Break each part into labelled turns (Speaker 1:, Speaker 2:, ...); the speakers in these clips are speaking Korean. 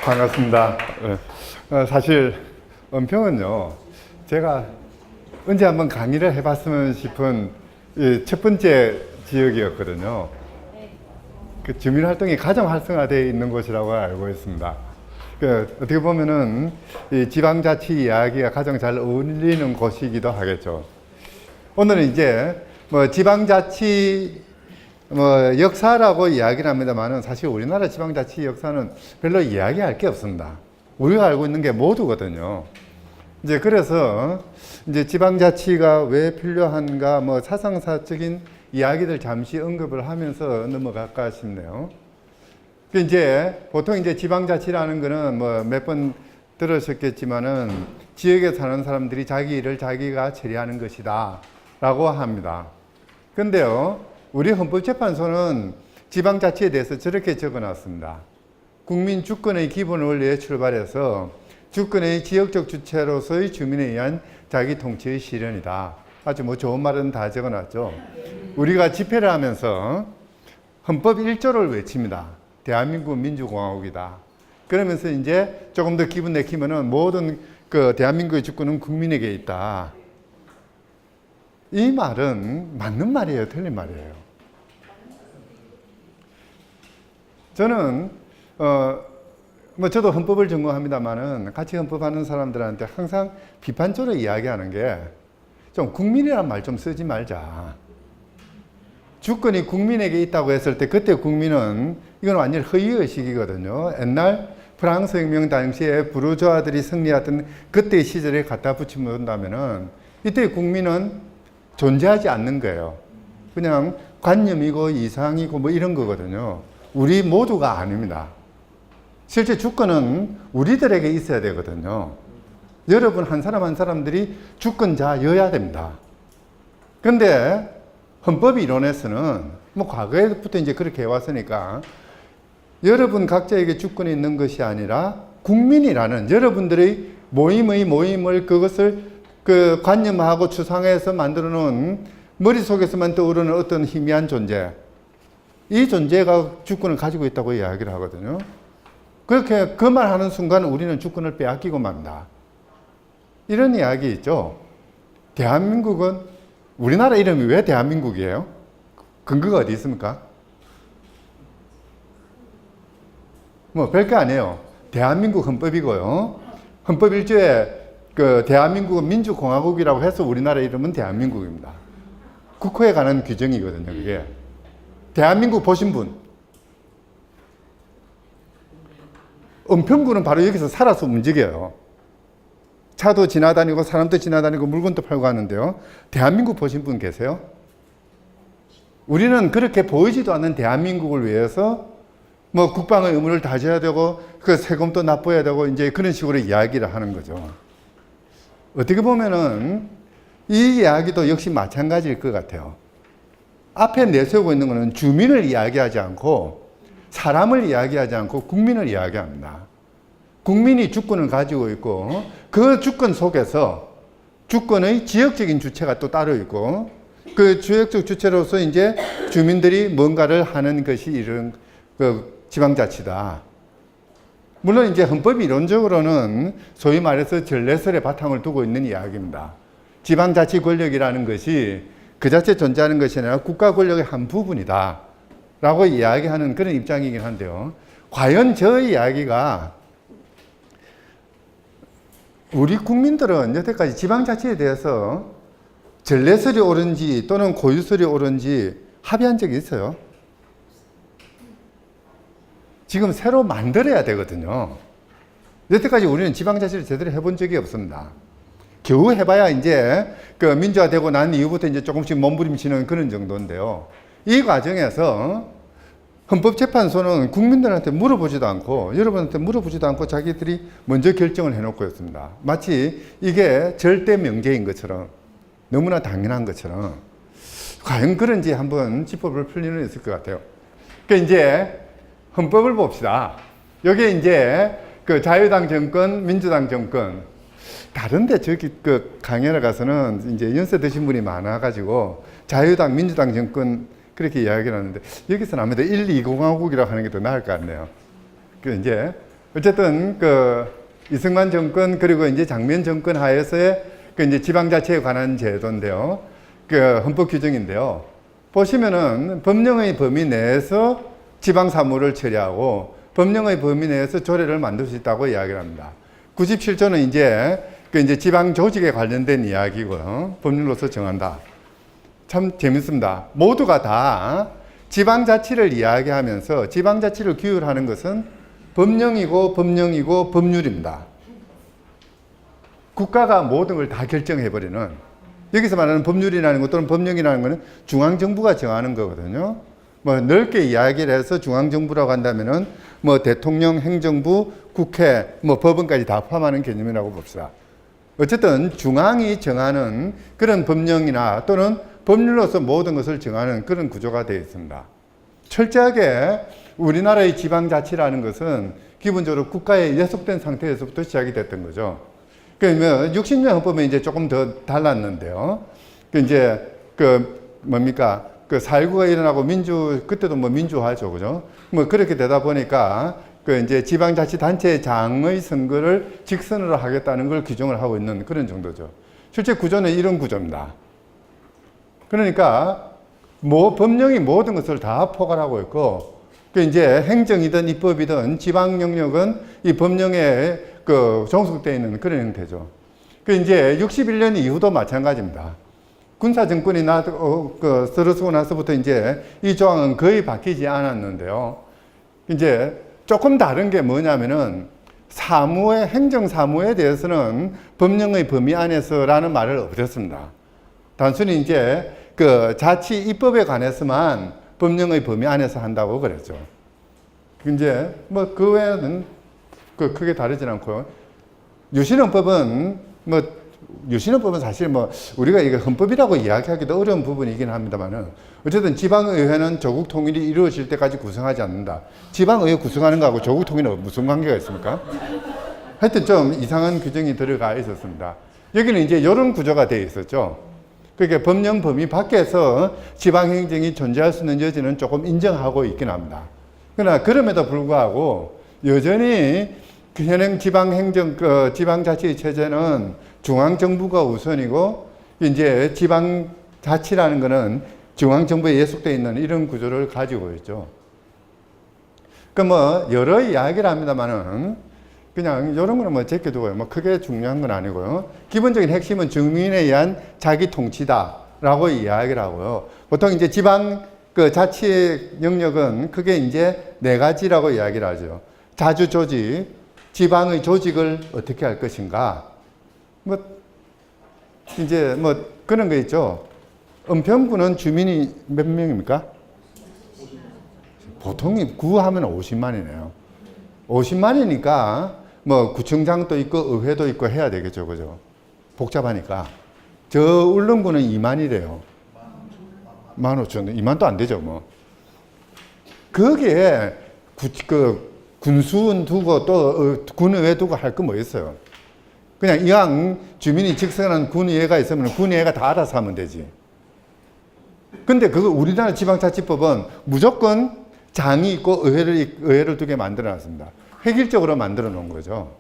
Speaker 1: 반갑습니다. 사실 은평은요, 제가 언제 한번 강의를 해봤으면 싶은 첫 번째 지역이었거든요. 그 주민활동이 가장 활성화되어 있는 곳이라고 알고 있습니다. 어떻게 보면은 이 지방자치 이야기가 가장 잘 어울리는 곳이기도 하겠죠. 오늘은 이제 지방자치 역사라고 이야기를 합니다만은 사실 우리나라 지방자치 역사는 별로 이야기할 게 없습니다. 우리가 알고 있는 게 모두거든요. 이제 그래서 이제 지방자치가 왜 필요한가 사상사적인 이야기들 잠시 언급을 하면서 넘어갈까 싶네요. 이제 보통 이제 지방자치라는 거는 몇 번 들으셨겠지만은 지역에 사는 사람들이 자기 일을 자기가 처리하는 것이다 라고 합니다. 근데요, 우리 헌법재판소는 지방자치에 대해서 저렇게 적어놨습니다. 국민 주권의 기본 원리에 출발해서 주권의 지역적 주체로서의 주민에 의한 자기 통치의 실현이다. 아주 좋은 말은 다 적어놨죠. 우리가 집회를 하면서 헌법 1조를 외칩니다. 대한민국 민주공화국이다. 그러면서 이제 조금 더 기분 내키면은 모든 대한민국의 주권은 국민에게 있다. 이 말은 맞는 말이에요, 틀린 말이에요? 저는 저도 헌법을 전공합니다만은 같이 헌법하는 사람들한테 항상 비판적으로 이야기하는 게 좀 국민이란 말 좀 쓰지 말자. 주권이 국민에게 있다고 했을 때 그때 국민은 이건 완전 허위의식이거든요. 옛날 프랑스 혁명 당시에 부르주아들이 승리했던 그때의 시절에 갖다 붙여본다면은 이때 국민은 존재하지 않는 거예요. 그냥 관념이고 이상이고 이런 거거든요. 우리 모두가 아닙니다. 실제 주권은 우리들에게 있어야 되거든요. 여러분 한 사람 한 사람들이 주권자여야 됩니다. 근데 헌법 이론에서는 과거에부터 이제 그렇게 해왔으니까 여러분 각자에게 주권이 있는 것이 아니라 국민이라는 여러분들의 모임을 그것을 관념하고 추상해서 만들어 놓은 머릿속에서만 떠오르는 어떤 희미한 존재, 이 존재가 주권을 가지고 있다고 이야기를 하거든요. 그렇게 그 말 하는 순간 우리는 주권을 빼앗기고 맙니다. 이런 이야기 있죠. 대한민국은, 우리나라 이름이 왜 대한민국이에요? 근거가 어디 있습니까? 별게 아니에요. 대한민국 헌법이고요. 헌법 1조에 대한민국은 민주공화국이라고 해서 우리나라 이름은 대한민국입니다. 국호에 관한 규정이거든요, 그게. 대한민국 보신 분? 은평구는 바로 여기서 살아서 움직여요. 차도 지나다니고 사람도 지나다니고 물건도 팔고 하는데요. 대한민국 보신 분 계세요? 우리는 그렇게 보이지도 않는 대한민국을 위해서 국방의 의무를 다져야 되고 세금도 납부해야 되고 이제 그런 식으로 이야기를 하는 거죠. 어떻게 보면은 이 이야기도 역시 마찬가지일 것 같아요. 앞에 내세우고 있는 것은 주민을 이야기하지 않고 사람을 이야기하지 않고 국민을 이야기합니다. 국민이 주권을 가지고 있고 그 주권 속에서 주권의 지역적인 주체가 또 따로 있고 그 지역적 주체로서 이제 주민들이 뭔가를 하는 것이 이런 지방자치다. 물론 이제 헌법 이론적으로는 소위 말해서 전례설의 바탕을 두고 있는 이야기입니다. 지방자치 권력이라는 것이 그 자체 존재하는 것이 아니라 국가 권력의 한 부분이다 라고 이야기하는 그런 입장이긴 한데요. 과연 저 이야기가 우리 국민들은 여태까지 지방자치에 대해서 전례설이 옳은지 또는 고유설이 옳은지 합의한 적이 있어요? 지금 새로 만들어야 되거든요. 여태까지 우리는 지방자치를 제대로 해본 적이 없습니다. 겨우 해봐야 이제 민주화되고 난 이후부터 이제 조금씩 몸부림치는 그런 정도인데요. 이 과정에서 헌법재판소는 국민들한테 물어보지도 않고 여러분한테 물어보지도 않고 자기들이 먼저 결정을 해놓고 있습니다. 마치 이게 절대 명제인 것처럼 너무나 당연한 것처럼 과연 그런지 한번 짚어볼 필요는 있을 것 같아요. 그러니까 이제 헌법을 봅시다. 여기에 이제 자유당 정권, 민주당 정권 다른데 저기 강연을 가서는 이제 연세 드신 분이 많아가지고 자유당, 민주당 정권 그렇게 이야기를 하는데 여기서는 아무래도 1, 2공화국이라고 하는 게 더 나을 것 같네요. 그 이제 어쨌든 그 이승만 정권 그리고 이제 장면 정권 하에서의 그 이제 지방자치에 관한 제도인데요. 그 헌법 규정인데요. 보시면은 법령의 범위 내에서 지방 사무를 처리하고 법령의 범위 내에서 조례를 만들 수 있다고 이야기를 합니다. 97조는 이제 그 이제 지방 조직에 관련된 이야기고요. 법률로서 정한다. 참 재밌습니다. 모두가 다 지방자치를 이야기하면서 지방자치를 규율하는 것은 법령이고 법률입니다. 국가가 모든 걸 다 결정해버리는, 여기서 말하는 법률이라는 것 또는 법령이라는 것은 중앙정부가 정하는 거거든요. 뭐 넓게 이야기를 해서 중앙정부라고 한다면은 뭐 대통령, 행정부, 국회, 뭐 법원까지 다 포함하는 개념이라고 봅시다. 어쨌든 중앙이 정하는 그런 법령이나 또는 법률로서 모든 것을 정하는 그런 구조가 되어 있습니다. 철저하게 우리나라의 지방자치라는 것은 기본적으로 국가에 예속된 상태에서부터 시작이 됐던 거죠. 그러면 60년 헌법은 이제 조금 더 달랐는데요. 그 이제 뭡니까? 그 4.19가 일어나고 그때도 뭐 민주화죠. 그죠? 뭐 그렇게 되다 보니까 그 이제 지방자치단체장의 선거를 직선으로 하겠다는 걸 규정을 하고 있는 그런 정도죠. 실제 구조는 이런 구조입니다. 그러니까 법령이 모든 것을 다 포괄하고 있고, 그 이제 행정이든 입법이든 지방 영역은 이 법령에 그 종속되어 있는 그런 형태죠. 그 이제 61년 이후도 마찬가지입니다. 군사 정권이 들어서고 나서부터 이제 이 조항은 거의 바뀌지 않았는데요. 이제 조금 다른 게 뭐냐면은 행정 사무에 대해서는 법령의 범위 안에서라는 말을 없앴습니다. 단순히 이제 그 자치 입법에 관해서만 법령의 범위 안에서 한다고 그랬죠. 이제 뭐 그 외에는 크게 다르진 않고요. 유신헌법은 사실 뭐 우리가 이게 헌법이라고 이야기하기도 어려운 부분이긴 합니다만은 어쨌든 지방의회는 조국 통일이 이루어질 때까지 구성하지 않는다. 지방의회 구성하는 거하고 조국 통일은 무슨 관계가 있습니까? 하여튼 좀 이상한 규정이 들어가 있었습니다. 여기는 이제 이런 구조가 되어 있었죠. 그러니까 법령 범위 밖에서 지방행정이 존재할 수 있는 여지는 조금 인정하고 있긴 합니다. 그러나 그럼에도 불구하고 여전히 그 현행 지방자치 체제는 중앙정부가 우선이고, 이제 지방자치라는 것은 중앙정부에 예속되어 있는 이런 구조를 가지고 있죠. 뭐 여러 이야기를 합니다만은 그냥 이런 거는 뭐 제껴두고요. 뭐 크게 중요한 건 아니고요. 기본적인 핵심은 주민에 의한 자기 통치다라고 이야기를 하고요. 보통 이제 지방 자치 영역은 크게 이제 4가지라고 이야기를 하죠. 자주 조직, 지방의 조직을 어떻게 할 것인가. 이제 그런 거 있죠. 은평구는 주민이 몇 명입니까? 보통이 구하면 50만이네요. 50만이니까 구청장도 있고 의회도 있고 해야 되겠죠. 그죠? 복잡하니까. 저 울릉구는 2만이래요. 15,000, 2만도 안 되죠, 뭐. 거기에 군수원 두고 또 군의회 두고 할 거 뭐 있어요? 그냥 이왕 주민이 직선한 군의회가 있으면 군의회가 다 알아서 하면 되지. 근데 우리나라 지방자치법은 무조건 장이 있고 의회를 두 개 만들어 놨습니다. 획일적으로 만들어 놓은 거죠.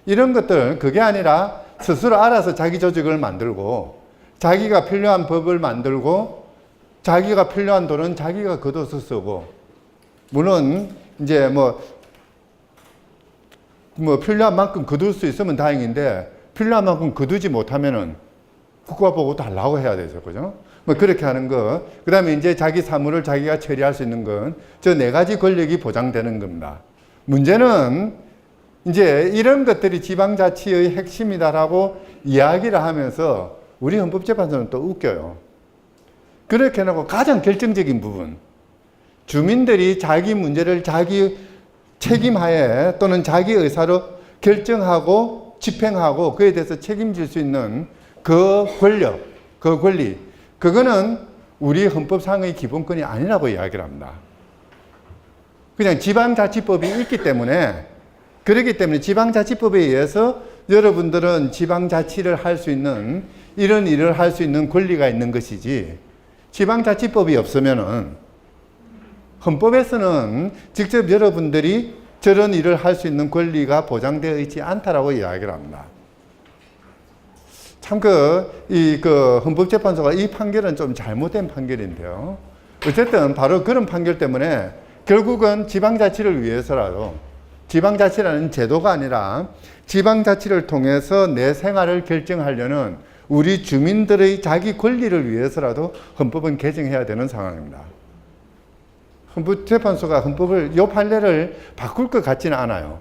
Speaker 1: 이런 것들, 그게 아니라 스스로 알아서 자기 조직을 만들고, 자기가 필요한 법을 만들고, 자기가 필요한 돈은 자기가 걷어서 쓰고, 물론 이제 필요한 만큼 거둘 수 있으면 다행인데, 필요한 만큼 거두지 못하면은 국가 보고 달라고 해야 되죠. 그죠? 그렇게 하는 거. 그 다음에 이제 자기 사무를 자기가 처리할 수 있는 건 저 4가지 권력이 보장되는 겁니다. 문제는 이제 이런 것들이 지방자치의 핵심이다라고 이야기를 하면서 우리 헌법재판소는 또 웃겨요. 그렇게 해놓고 가장 결정적인 부분, 주민들이 자기 문제를 자기 책임하에 또는 자기 의사로 결정하고 집행하고 그에 대해서 책임질 수 있는 그 권력, 그 권리, 그거는 우리 헌법상의 기본권이 아니라고 이야기를 합니다. 그냥 지방자치법이 있기 때문에, 그렇기 때문에 지방자치법에 의해서 여러분들은 지방자치를 할 수 있는, 이런 일을 할 수 있는 권리가 있는 것이지, 지방자치법이 없으면은 헌법에서는 직접 여러분들이 저런 일을 할 수 있는 권리가 보장되어 있지 않다라고 이야기를 합니다. 참 헌법재판소가 이 판결은 좀 잘못된 판결인데요. 어쨌든 바로 그런 판결 때문에 결국은 지방자치를 위해서라도, 지방자치라는 제도가 아니라 지방자치를 통해서 내 생활을 결정하려는 우리 주민들의 자기 권리를 위해서라도 헌법은 개정해야 되는 상황입니다. 헌법재판소가 헌법을, 이 판례를 바꿀 것 같지는 않아요.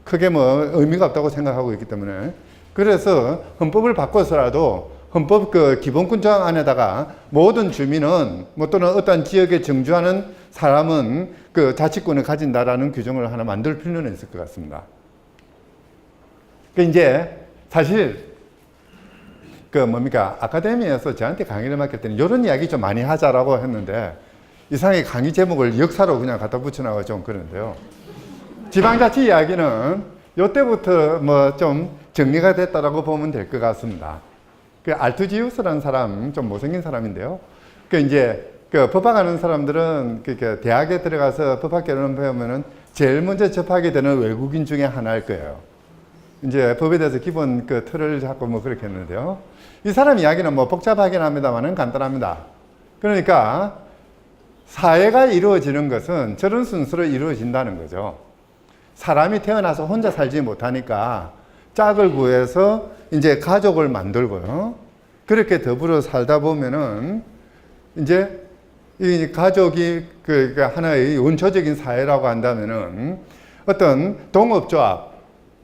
Speaker 1: 크게 뭐 의미가 없다고 생각하고 있기 때문에. 그래서 헌법을 바꿔서라도 헌법 기본권 조항 안에다가 모든 주민은 또는 어떤 지역에 정주하는 사람은 자치권을 가진다라는 규정을 하나 만들 필요는 있을 것 같습니다. 이제 사실 아카데미에서 저한테 강의를 맡길 때는 이런 이야기 좀 많이 하자라고 했는데 이상하게 강의 제목을 역사로 그냥 갖다 붙여놔서 좀 그러는데요. 지방자치 이야기는 이때부터 좀 정리가 됐다라고 보면 될 것 같습니다. 알투지우스라는 사람, 좀 못생긴 사람인데요. 법학하는 사람들은 대학에 들어가서 법학개론을 배우면은 제일 먼저 접하게 되는 외국인 중에 하나일 거예요. 이제 법에 대해서 기본 틀을 잡고 그렇게 했는데요. 이 사람 이야기는 복잡하긴 합니다만은 간단합니다. 그러니까 사회가 이루어지는 것은 저런 순서로 이루어진다는 거죠. 사람이 태어나서 혼자 살지 못하니까 짝을 구해서 이제 가족을 만들고요. 그렇게 더불어 살다 보면은 이제 이 가족이 하나의 원초적인 사회라고 한다면은 어떤 동업조합,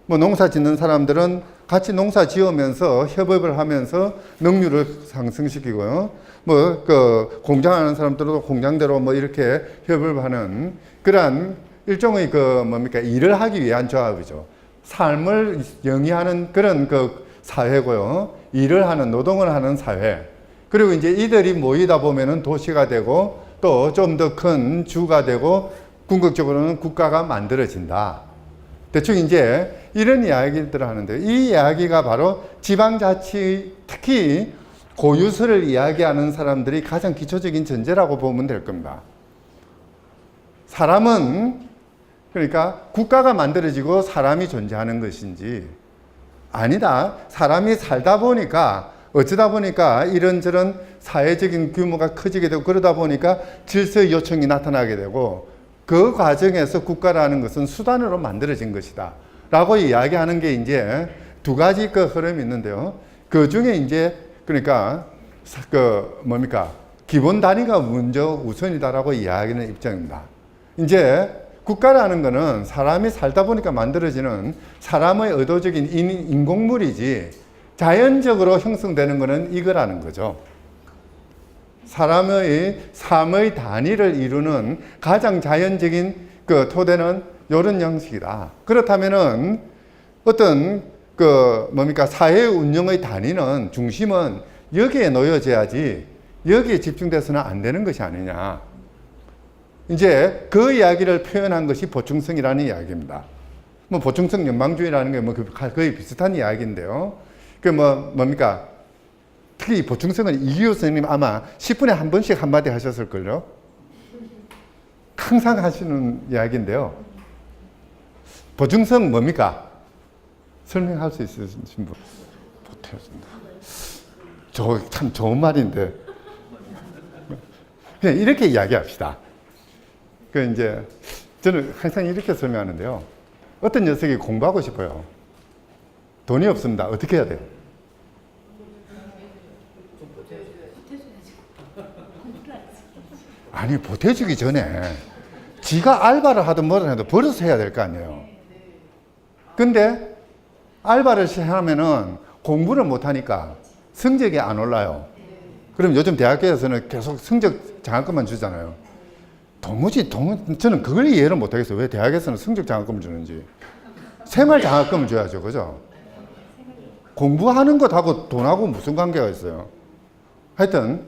Speaker 1: 농사 짓는 사람들은 같이 농사 지으면서 협업을 하면서 능률을 상승시키고요. 공장하는 사람들도 공장대로 이렇게 협업을 하는 그러한 일종의 일을 하기 위한 조합이죠. 삶을 영위하는 그런 사회고요. 일을 하는, 노동을 하는 사회. 그리고 이제 이들이 모이다 보면은 도시가 되고 또 좀 더 큰 주가 되고 궁극적으로는 국가가 만들어진다. 대충 이제 이런 이야기들을 하는데 이 이야기가 바로 지방자치, 특히 고유서를 이야기하는 사람들이 가장 기초적인 전제라고 보면 될 겁니다. 사람은 그러니까 국가가 만들어지고 사람이 존재하는 것인지 아니다. 사람이 살다 보니까 어쩌다 보니까 이런저런 사회적인 규모가 커지게 되고 그러다 보니까 질서의 요청이 나타나게 되고 그 과정에서 국가라는 것은 수단으로 만들어진 것이다. 라고 이야기하는 게 이제 두 가지 흐름이 있는데요. 그 중에 이제 그러니까 기본 단위가 먼저 우선이다라고 이야기하는 입장입니다. 이제 국가라는 거는 사람이 살다 보니까 만들어지는 사람의 의도적인 인공물이지 자연적으로 형성되는 거는 이거라는 거죠. 사람의 삶의 단위를 이루는 가장 자연적인 토대는 이런 형식이다. 그렇다면은 어떤 사회 운영의 단위는 중심은 여기에 놓여져야지 여기에 집중돼서는 안 되는 것이 아니냐. 이제 그 이야기를 표현한 것이 보충성이라는 이야기입니다. 보충성 연방주의라는 게 거의 비슷한 이야기인데요. 특히 보충성은 이기호 선생님 아마 10분에 한 번씩 한마디 하셨을걸요? 항상 하시는 이야기인데요. 보충성 뭡니까? 설명할 수 있으신 분? 못해요. 참 좋은 말인데. 그냥 이렇게 이야기합시다. 이제 저는 항상 이렇게 설명하는데요. 어떤 녀석이 공부하고 싶어요. 돈이 없습니다. 어떻게 해야 돼요? 아니, 보태주기 전에 지가 알바를 하든 뭐든 해도 벌어서 해야 될 거 아니에요. 근데 알바를 하면은 공부를 못하니까 성적이 안 올라요. 그럼 요즘 대학교에서는 계속 성적 장학금만 주잖아요. 저는 그걸 이해를 못하겠어요. 왜 대학에서는 성적 장학금을 주는지. 생활 장학금을 줘야죠. 그죠? 공부하는 것하고 돈하고 무슨 관계가 있어요? 하여튼,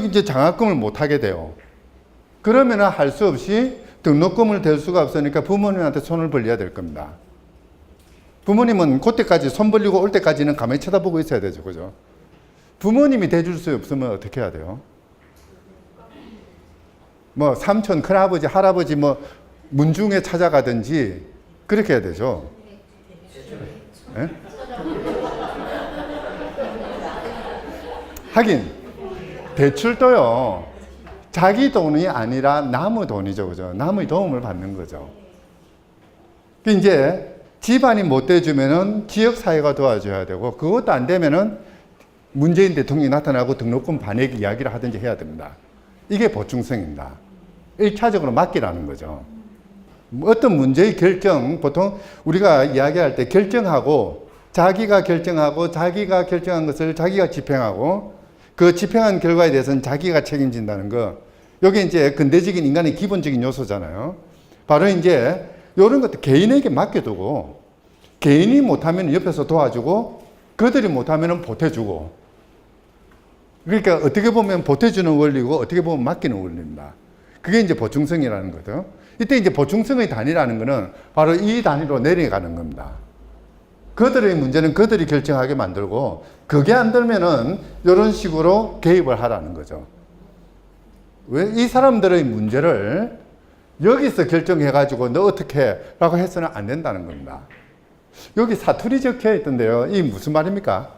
Speaker 1: 이제 장학금을 못하게 돼요. 그러면 할 수 없이 등록금을 댈 수가 없으니까 부모님한테 손을 벌려야 될 겁니다. 부모님은 그때까지 손 벌리고 올 때까지는 가만히 쳐다보고 있어야 되죠. 그죠? 부모님이 대줄 수 없으면 어떻게 해야 돼요? 삼촌, 큰아버지, 할아버지, 문중에 찾아가든지 그렇게 해야 되죠. 네? 하긴 대출도요, 자기 돈이 아니라 남의 돈이죠. 그죠? 남의 도움을 받는 거죠. 이제 집안이 못 대주면은 지역사회가 도와줘야 되고, 그것도 안 되면은 문재인 대통령이 나타나고 등록금 반액 이야기를 하든지 해야 됩니다. 이게 보충성입니다. 1차적으로 맡기라는 거죠. 어떤 문제의 결정, 보통 우리가 이야기할 때 결정하고, 자기가 결정한 것을 자기가 집행하고, 그 집행한 결과에 대해서는 자기가 책임진다는 거. 이게 이제 근대적인 인간의 기본적인 요소잖아요. 바로 이제 이런 것들 개인에게 맡겨두고, 개인이 못하면 옆에서 도와주고, 그들이 못하면 보태주고. 그러니까 어떻게 보면 보태주는 원리고, 어떻게 보면 맡기는 원리입니다. 그게 이제 보충성이라는 거죠. 이때 이제 보충성의 단위라는 거는 바로 이 단위로 내려가는 겁니다. 그들의 문제는 그들이 결정하게 만들고, 그게 안 되면은 이런 식으로 개입을 하라는 거죠. 왜? 이 사람들의 문제를 여기서 결정해가지고 너 어떻게 해? 라고 해서는 안 된다는 겁니다. 여기 사투리 적혀 있던데요. 이게 무슨 말입니까?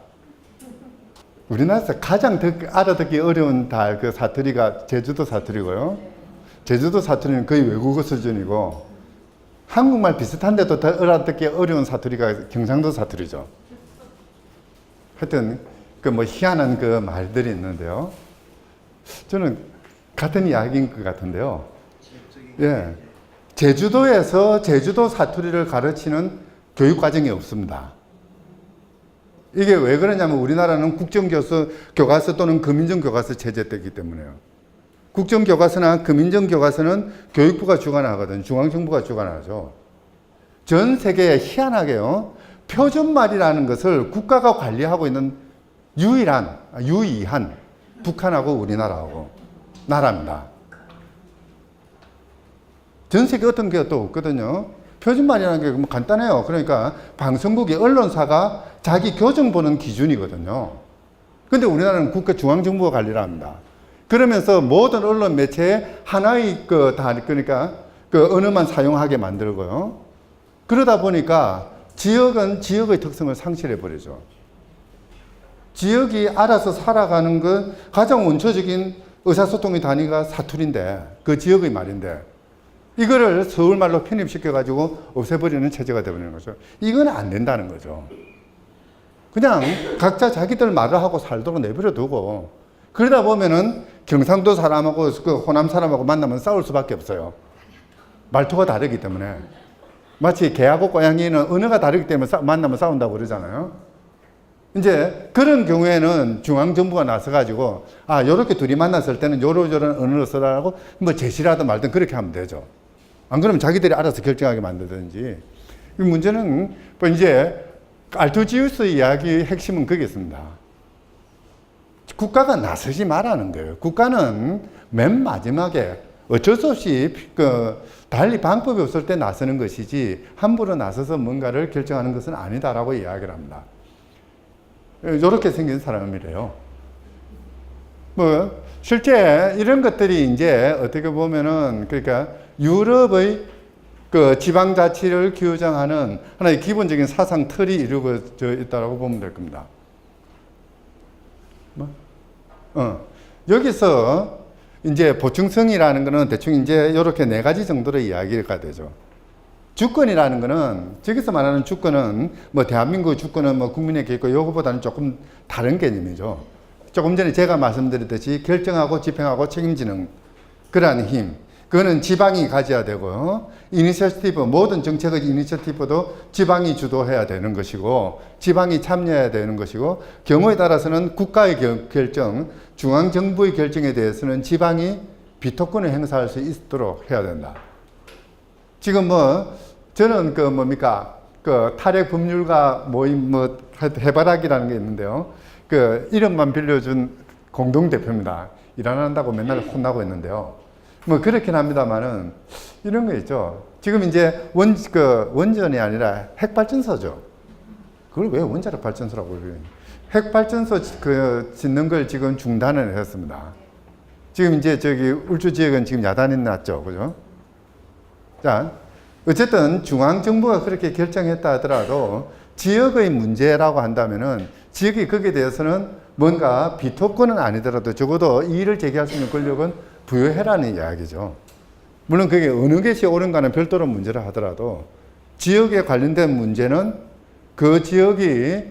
Speaker 1: 우리나라에서 가장 알아듣기 어려운 그 사투리가 제주도 사투리고요. 제주도 사투리는 거의 외국어 수준이고, 한국말 비슷한데도 더 알아듣기 어려운 사투리가 경상도 사투리죠. 하여튼 그 뭐 희한한 그 말들이 있는데요. 저는 같은 이야기인 것 같은데요. 예, 제주도에서 제주도 사투리를 가르치는 교육 과정이 없습니다. 이게 왜 그러냐면 우리나라는 국정교과서 또는 금인정교과서 체제이기 때문에요. 국정교과서나 금인정교과서는 교육부가 주관하거든. 중앙정부가 주관하죠. 전 세계에 희한하게요, 표준말이라는 것을 국가가 관리하고 있는 유의한 북한하고 우리나라하고 나라입니다. 전 세계 어떤 게 또 없거든요. 표준말이라는 게 뭐 간단해요. 그러니까 방송국의 언론사가 자기 교정 보는 기준이거든요. 근데 우리나라는 국가 중앙정부가 관리를 합니다. 그러면서 모든 언론 매체에 하나의 그러니까 그 언어만 사용하게 만들고요. 그러다 보니까 지역은 지역의 특성을 상실해 버리죠. 지역이 알아서 살아가는 것 가장 원초적인 의사소통의 단위가 사투리인데, 그 지역의 말인데, 이거를 서울말로 편입시켜가지고 없애버리는 체제가 되어버리는 거죠. 이건 안 된다는 거죠. 그냥 각자 자기들 말을 하고 살도록 내버려 두고, 그러다 보면은 경상도 사람하고 그 호남 사람하고 만나면 싸울 수밖에 없어요. 말투가 다르기 때문에. 마치 개하고 고양이는 언어가 다르기 때문에 만나면 싸운다고 그러잖아요. 이제 그런 경우에는 중앙정부가 나서가지고, 요렇게 둘이 만났을 때는 요러저런 언어를 쓰라고 뭐 제시라든 말든 그렇게 하면 되죠. 안 그러면 자기들이 알아서 결정하게 만들든지. 이 문제는 뭐 이제 알투지우스의 이야기의 핵심은 그게 있습니다. 국가가 나서지 말라는 거예요. 국가는 맨 마지막에 어쩔 수 없이 달리 방법이 없을 때 나서는 것이지, 함부로 나서서 뭔가를 결정하는 것은 아니다라고 이야기를 합니다. 이렇게 생긴 사람이래요. 뭐 실제 이런 것들이 이제 어떻게 보면은, 그러니까 유럽의 그 지방자치를 규정하는 하나의 기본적인 사상 틀이 이루어져 있다고 보면 될 겁니다. 여기서 이제 보충성이라는 것은 대충 이제 이렇게 네 가지 정도로 이야기가 되죠. 주권이라는 것은, 저기서 말하는 주권은 뭐 대한민국의 주권은 뭐 국민에게 있고, 요거보다는 조금 다른 개념이죠. 조금 전에 제가 말씀드렸듯이 결정하고 집행하고 책임지는 그러한 힘, 그거는 지방이 가져야 되고요. 이니셔티브, 모든 정책의 이니셔티브도 지방이 주도해야 되는 것이고, 지방이 참여해야 되는 것이고, 경우에 따라서는 국가의 결정, 중앙정부의 결정에 대해서는 지방이 비토권을 행사할 수 있도록 해야 된다. 지금 저는 탈핵 법률가 모임 해바라기라는 게 있는데요. 이름만 빌려준 공동대표입니다. 일 안 한다고 맨날 혼나고 있는데요. 그렇긴 합니다만은, 이런 거 있죠. 지금 이제 원전이 아니라 핵발전소죠. 그걸 왜 원자력 발전소라고 그래요? 핵발전소 짓는 걸 지금 중단을 했습니다. 지금 이제 울주 지역은 지금 야단이 났죠. 그죠? 자, 어쨌든 중앙정부가 그렇게 결정했다 하더라도 지역의 문제라고 한다면은 지역이 거기에 대해서는 뭔가 비토권은 아니더라도 적어도 이의를 제기할 수 있는 권력은 부여해라는 이야기죠. 물론 그게 어느 것이 옳은가는 별도로 문제를 하더라도 지역에 관련된 문제는 그 지역이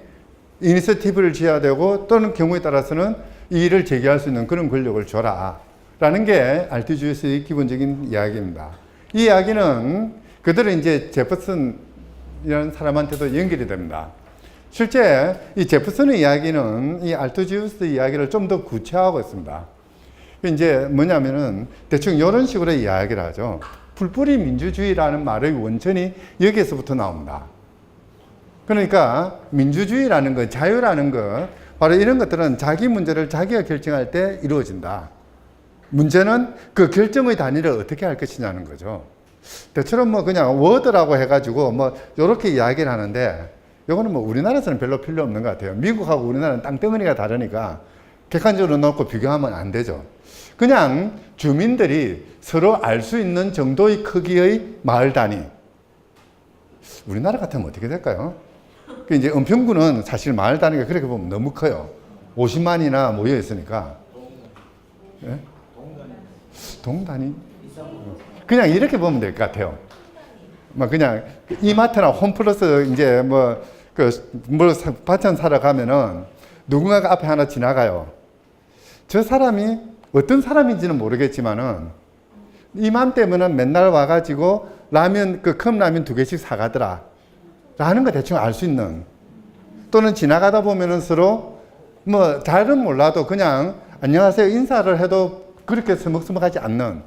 Speaker 1: 이니셔티브를 지어야 되고 또는 경우에 따라서는 이의를 제기할 수 있는 그런 권력을 줘라 라는 게 RT주의스의 기본적인 이야기입니다. 이 이야기는 그대로 이제 제퍼슨이라는 사람한테도 연결이 됩니다. 실제 이 제퍼슨의 이야기는 이 알투지우스 이야기를 좀 더 구체화하고 있습니다. 이제 뭐냐면은 대충 이런 식으로 이야기를 하죠. 풀뿌리 민주주의라는 말의 원천이 여기에서부터 나옵니다. 그러니까 민주주의라는 것, 자유라는 것, 바로 이런 것들은 자기 문제를 자기가 결정할 때 이루어진다. 문제는 그 결정의 단위를 어떻게 할 것이냐는 거죠. 대체로 뭐 그냥 워드라고 해가지고 뭐 이렇게 이야기를 하는데 이거는 뭐 우리나라에서는 별로 필요 없는 것 같아요. 미국하고 우리나라는 땅덩어리가 다르니까 객관적으로 놓고 비교하면 안 되죠. 그냥 주민들이 서로 알 수 있는 정도의 크기의 마을 단위. 우리나라 같으면 어떻게 될까요? 이제 은평구는 사실 마을 단위가 그렇게 보면 너무 커요. 50만이나 모여 있으니까. 예? 동단위? 그냥 이렇게 보면 될 것 같아요. 막 그냥 이마트나 홈플러스 이제 뭐 반찬 사러 가면은 누군가가 앞에 하나 지나가요. 저 사람이 어떤 사람인지는 모르겠지만은 이맘때면은 맨날 와가지고 라면 그 컵라면 2개씩 사가더라 라는 거 대충 알 수 있는, 또는 지나가다 보면은 서로 뭐 잘은 몰라도 그냥 안녕하세요 인사를 해도 그렇게 서먹서먹하지 않는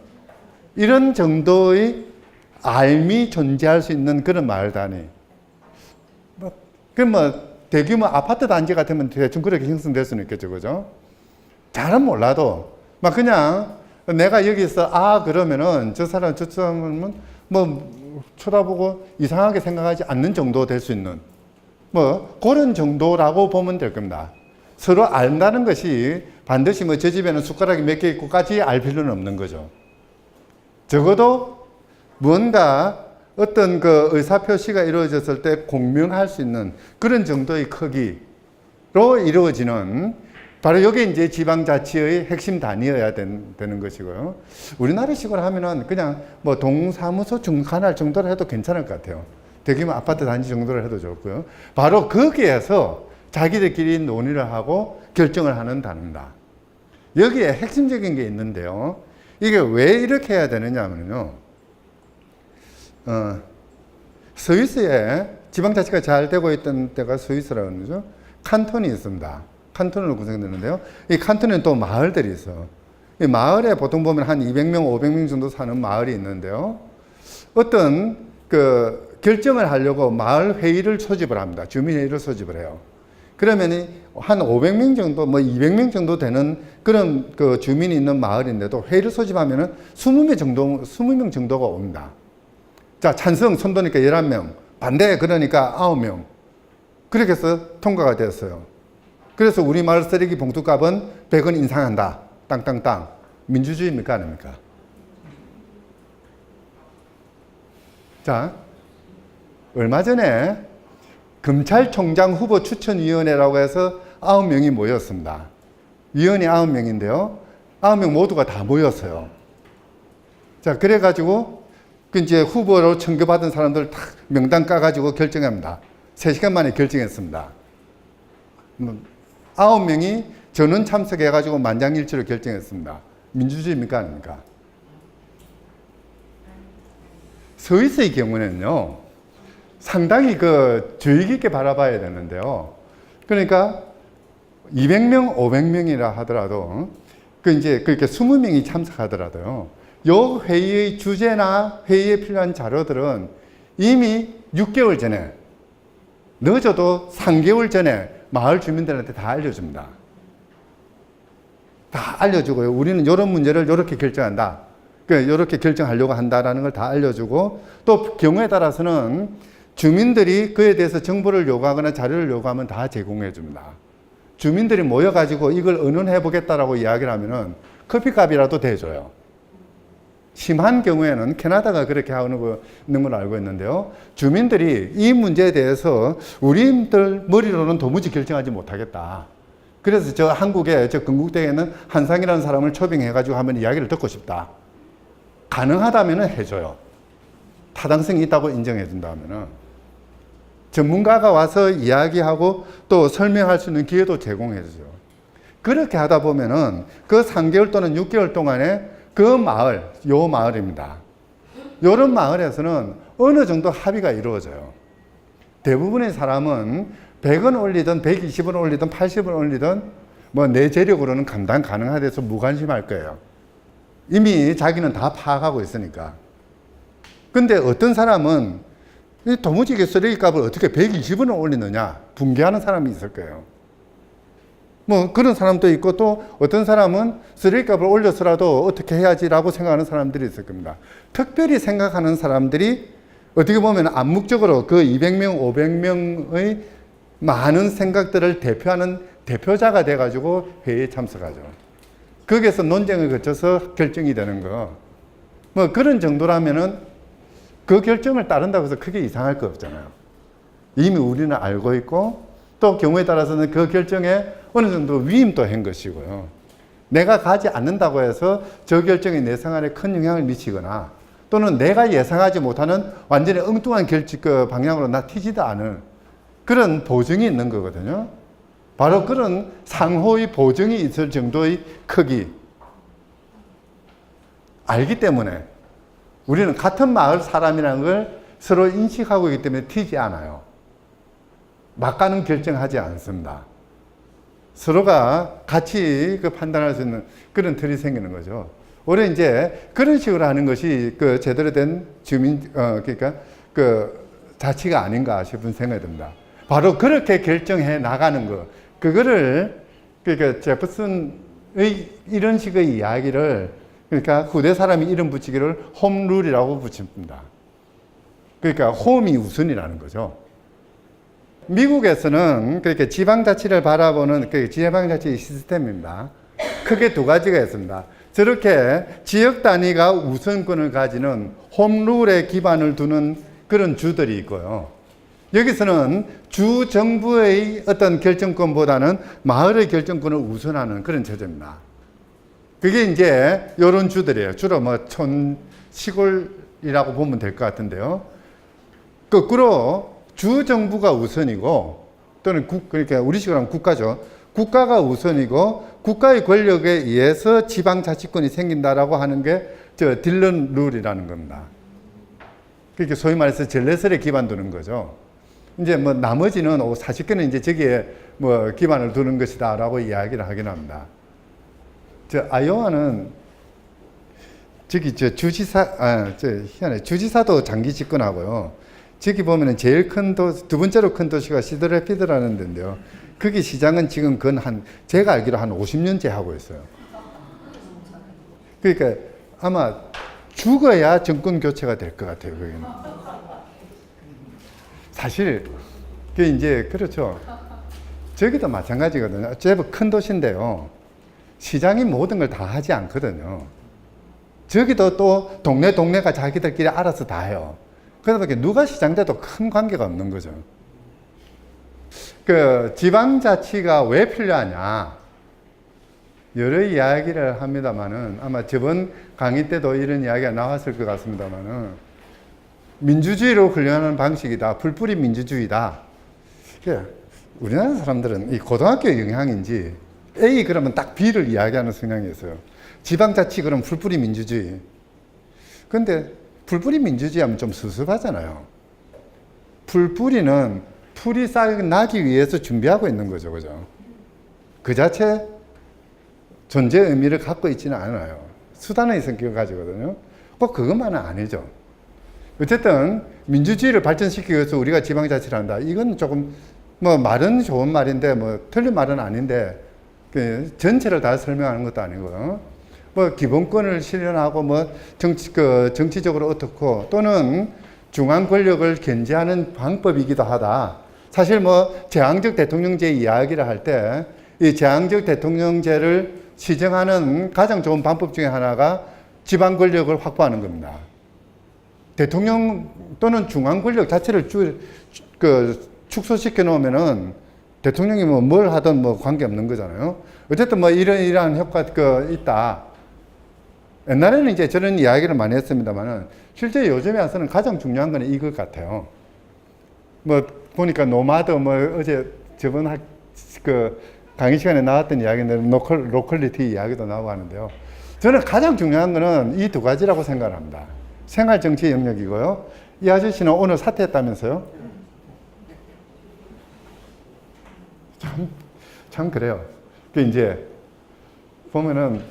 Speaker 1: 이런 정도의 알미 존재할 수 있는 그런 마을 단위. 그럼 뭐 대규모 아파트 단지 같으면 대충 그렇게 형성될 수는 있겠죠, 그죠? 잘은 몰라도 막 그냥 내가 여기서 그러면은 저 사람은 뭐 쳐다보고 이상하게 생각하지 않는 정도 될 수 있는 뭐 그런 정도라고 보면 될 겁니다. 서로 안다는 것이 반드시 뭐 저 집에는 숟가락이 몇 개 있고까지 알 필요는 없는 거죠. 적어도 뭔가 어떤 그 의사표시가 이루어졌을 때 공명할 수 있는 그런 정도의 크기로 이루어지는, 바로 이게 이제 지방자치의 핵심 단위여야 되는 것이고요. 우리나라식으로 하면은 그냥 뭐 동사무소 중간할 정도로 해도 괜찮을 것 같아요. 대규모 아파트 단지 정도로 해도 좋고요. 바로 거기에서 자기들끼리 논의를 하고 결정을 하는 단어입니다. 여기에 핵심적인 게 있는데요. 이게 왜 이렇게 해야 되느냐면요. 스위스에 지방자치가 잘 되고 있던 때가 스위스라고 그러죠. 칸톤이 있습니다. 칸톤으로 구성되는데요. 이 칸톤에는 또 마을들이 있어. 이 마을에 보통 보면 한 200명, 500명 정도 사는 마을이 있는데요. 어떤 그 결정을 하려고 마을 회의를 소집을 합니다. 주민회의를 소집을 해요. 그러면 한 500명 정도, 뭐 200명 정도 되는 그런 그 주민이 있는 마을인데도 회의를 소집하면은 20명 정도가 옵니다. 자, 찬성 손도니까 11명, 반대 그러니까 9명. 그렇게 해서 통과가 되었어요. 그래서 우리 마을 쓰레기 봉투 값은 100원 인상한다. 땅땅땅. 민주주의입니까? 아닙니까? 자, 얼마 전에 검찰총장 후보 추천위원회라고 해서 9명이 모였습니다. 위원이 9명인데요. 9명 모두가 다 모였어요. 자, 그래가지고 그 이제 후보로 청구받은 사람들 다 명단 까가지고 결정합니다. 3시간 만에 결정했습니다. 9명이 전원 참석해가지고 만장일치로 결정했습니다. 민주주의입니까? 아닙니까? 스위스의 경우는요, 상당히 그 주의 깊게 바라봐야 되는데요. 그러니까 200명, 500명이라 하더라도 그 이제 그렇게 20명이 참석하더라도요. 요 회의의 주제나 회의에 필요한 자료들은 이미 6개월 전에, 늦어도 3개월 전에 마을 주민들한테 다 알려줍니다. 다 알려주고요. 우리는 이런 문제를 이렇게 결정한다. 이렇게 결정하려고 한다라는 걸 다 알려주고, 또 경우에 따라서는 주민들이 그에 대해서 정보를 요구하거나 자료를 요구하면 다 제공해 줍니다. 주민들이 모여가지고 이걸 의논해 보겠다라고 이야기를 하면은 커피값이라도 대줘요. 심한 경우에는 캐나다가 그렇게 있는 걸 알고 있는데요. 주민들이 이 문제에 대해서 우리들 머리로는 도무지 결정하지 못하겠다. 그래서 저 한국의 저 건국대에는 한상이라는 사람을 초빙해가지고 한번 이야기를 듣고 싶다. 가능하다면 해줘요. 타당성이 있다고 인정해준다면 전문가가 와서 이야기하고 또 설명할 수 있는 기회도 제공해주죠. 그렇게 하다 보면은 그 3개월 또는 6개월 동안에 그 마을, 요 마을입니다. 요런 마을에서는 어느 정도 합의가 이루어져요. 대부분의 사람은 100원 올리든 120원 올리든 80원 올리든 뭐 내 재력으로는 감당 가능하대서 무관심할 거예요. 이미 자기는 다 파악하고 있으니까. 근데 어떤 사람은 도무지 쓰레기값을 어떻게 120원을 올리느냐 붕괴하는 사람이 있을 거예요. 뭐 그런 사람도 있고 또 어떤 사람은 쓰레기값을 올려서라도 어떻게 해야지라고 생각하는 사람들이 있을 겁니다. 특별히 생각하는 사람들이 어떻게 보면 암묵적으로 그 200명, 500명의 많은 생각들을 대표하는 대표자가 돼가지고 회의에 참석하죠. 거기에서 논쟁을 거쳐서 결정이 되는 거. 뭐 그런 정도라면은 그 결정을 따른다고 해서 크게 이상할 거 없잖아요. 이미 우리는 알고 있고 또 경우에 따라서는 그 결정에 어느 정도 위임도 한 것이고요. 내가 가지 않는다고 해서 저 결정이 내 생활에 큰 영향을 미치거나 또는 내가 예상하지 못하는 완전히 엉뚱한 그 방향으로 나 튀지도 않을 그런 보증이 있는 거거든요. 바로 그런 상호의 보증이 있을 정도의 크기. 알기 때문에 우리는 같은 마을 사람이라는 걸 서로 인식하고 있기 때문에 튀지 않아요. 막가는 결정하지 않습니다. 서로가 같이 그 판단할 수 있는 그런 틀이 생기는 거죠. 올해 이제 그런 식으로 하는 것이 그 제대로 된 그러니까 그 자치가 아닌가 싶은 생각이 듭니다. 바로 그렇게 결정해 나가는 거. 그거를 그러니까 제퍼슨의 이런 식의 이야기를 그러니까 후대 사람이 이름 붙이기를 홈룰이라고 붙입니다. 그러니까 홈이 우선이라는 거죠. 미국에서는 그렇게 지방자치를 바라보는 그 지방자치 시스템입니다. 크게 두 가지가 있습니다. 저렇게 지역 단위가 우선권을 가지는 홈룰에 기반을 두는 그런 주들이 있고요. 여기서는 주 정부의 어떤 결정권보다는 마을의 결정권을 우선하는 그런 체제입니다. 그게 이제 이런 주들이에요. 주로 뭐 시골이라고 보면 될 것 같은데요. 거꾸로 주 정부가 우선이고 또는 그러니까 우리식으로 하면 국가죠. 국가가 우선이고 국가의 권력에 의해서 지방자치권이 생긴다라고 하는 게 저 딜런 룰이라는 겁니다. 그러니까 소위 말해서 전례설에 기반 두는 거죠. 이제 뭐 나머지는 40개는 이제 저기에 뭐 기반을 두는 것이다라고 이야기를 하긴 합니다. 저 아이오와는 저기 저 희한해. 주지사도 장기 집권하고요. 저기 보면은 제일 큰 두 번째로 큰 도시가 시드래피드라는 데인데요. 거기 시장은 지금 제가 알기로 한 50년째 하고 있어요. 그러니까 아마 죽어야 정권 교체가 될 것 같아요, 거기는. 사실, 그 이제, 그렇죠. 저기도 마찬가지거든요. 제법 큰 도시인데요. 시장이 모든 걸 다 하지 않거든요. 저기도 또 동네가 자기들끼리 알아서 다 해요. 그러다 보니까 누가 시장 돼도 큰 관계가 없는 거죠. 그 지방자치가 왜 필요하냐? 여러 이야기를 합니다만은 아마 저번 강의 때도 이런 이야기가 나왔을 것 같습니다만은 민주주의로 훈련하는 방식이다. 풀뿌리 민주주의다. 우리나라 사람들은 이 고등학교 영향인지 A 그러면 딱 B를 이야기하는 성향이 있어요. 지방자치 그러면 풀뿌리 민주주의. 근데 풀뿌리 민주주의 하면 좀 섭섭하잖아요. 풀뿌리는 풀이 싹 나기 위해서 준비하고 있는 거죠. 그죠? 그 자체 존재 의미를 갖고 있지는 않아요. 수단의 성격을 가지거든요. 꼭 그것만은 아니죠. 어쨌든 민주주의를 발전시키기 위해서 우리가 지방자치를 한다. 이건 조금 뭐 말은 좋은 말인데 뭐 틀린 말은 아닌데 그 전체를 다 설명하는 것도 아니고요. 뭐 기본권을 실현하고 뭐 정치적으로 어떻고 또는 중앙 권력을 견제하는 방법이기도 하다. 사실 뭐 제왕적 대통령제 이야기를 할 때 이 제왕적 대통령제를 시정하는 가장 좋은 방법 중에 하나가 지방 권력을 확보하는 겁니다. 대통령 또는 중앙 권력 자체를 축소시켜 놓으면은 대통령이 뭐 뭘 하든 뭐 관계없는 거잖아요. 어쨌든 뭐 이러한 효과가 있다. 옛날에는 이제 저런 이야기를 많이 했습니다만은 실제 요즘에 와서는 가장 중요한 건 이것 같아요. 뭐 보니까 노마드 뭐 어제 저번 강의 시간에 나왔던 이야기인데 로컬리티 이야기도 나오고 하는데요. 저는 가장 중요한 거는 이 두 가지라고 생각합니다. 생활 정치 영역이고요. 이 아저씨는 오늘 사퇴했다면서요? 참 그래요. 그 이제 보면은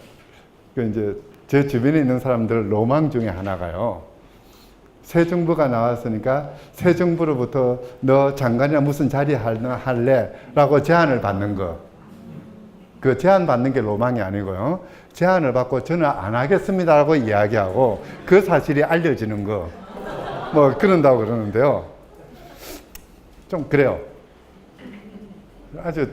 Speaker 1: 그 이제 제 주변에 있는 사람들 로망 중에 하나가요. 새 정부가 나왔으니까 새 정부로부터 너 장관이나 무슨 자리 할래? 라고 제안을 받는 거. 그 제안 받는 게 로망이 아니고요. 제안을 받고 저는 안 하겠습니다라고 이야기하고 그 사실이 알려지는 거. 뭐 그런다고 그러는데요. 좀 그래요. 아주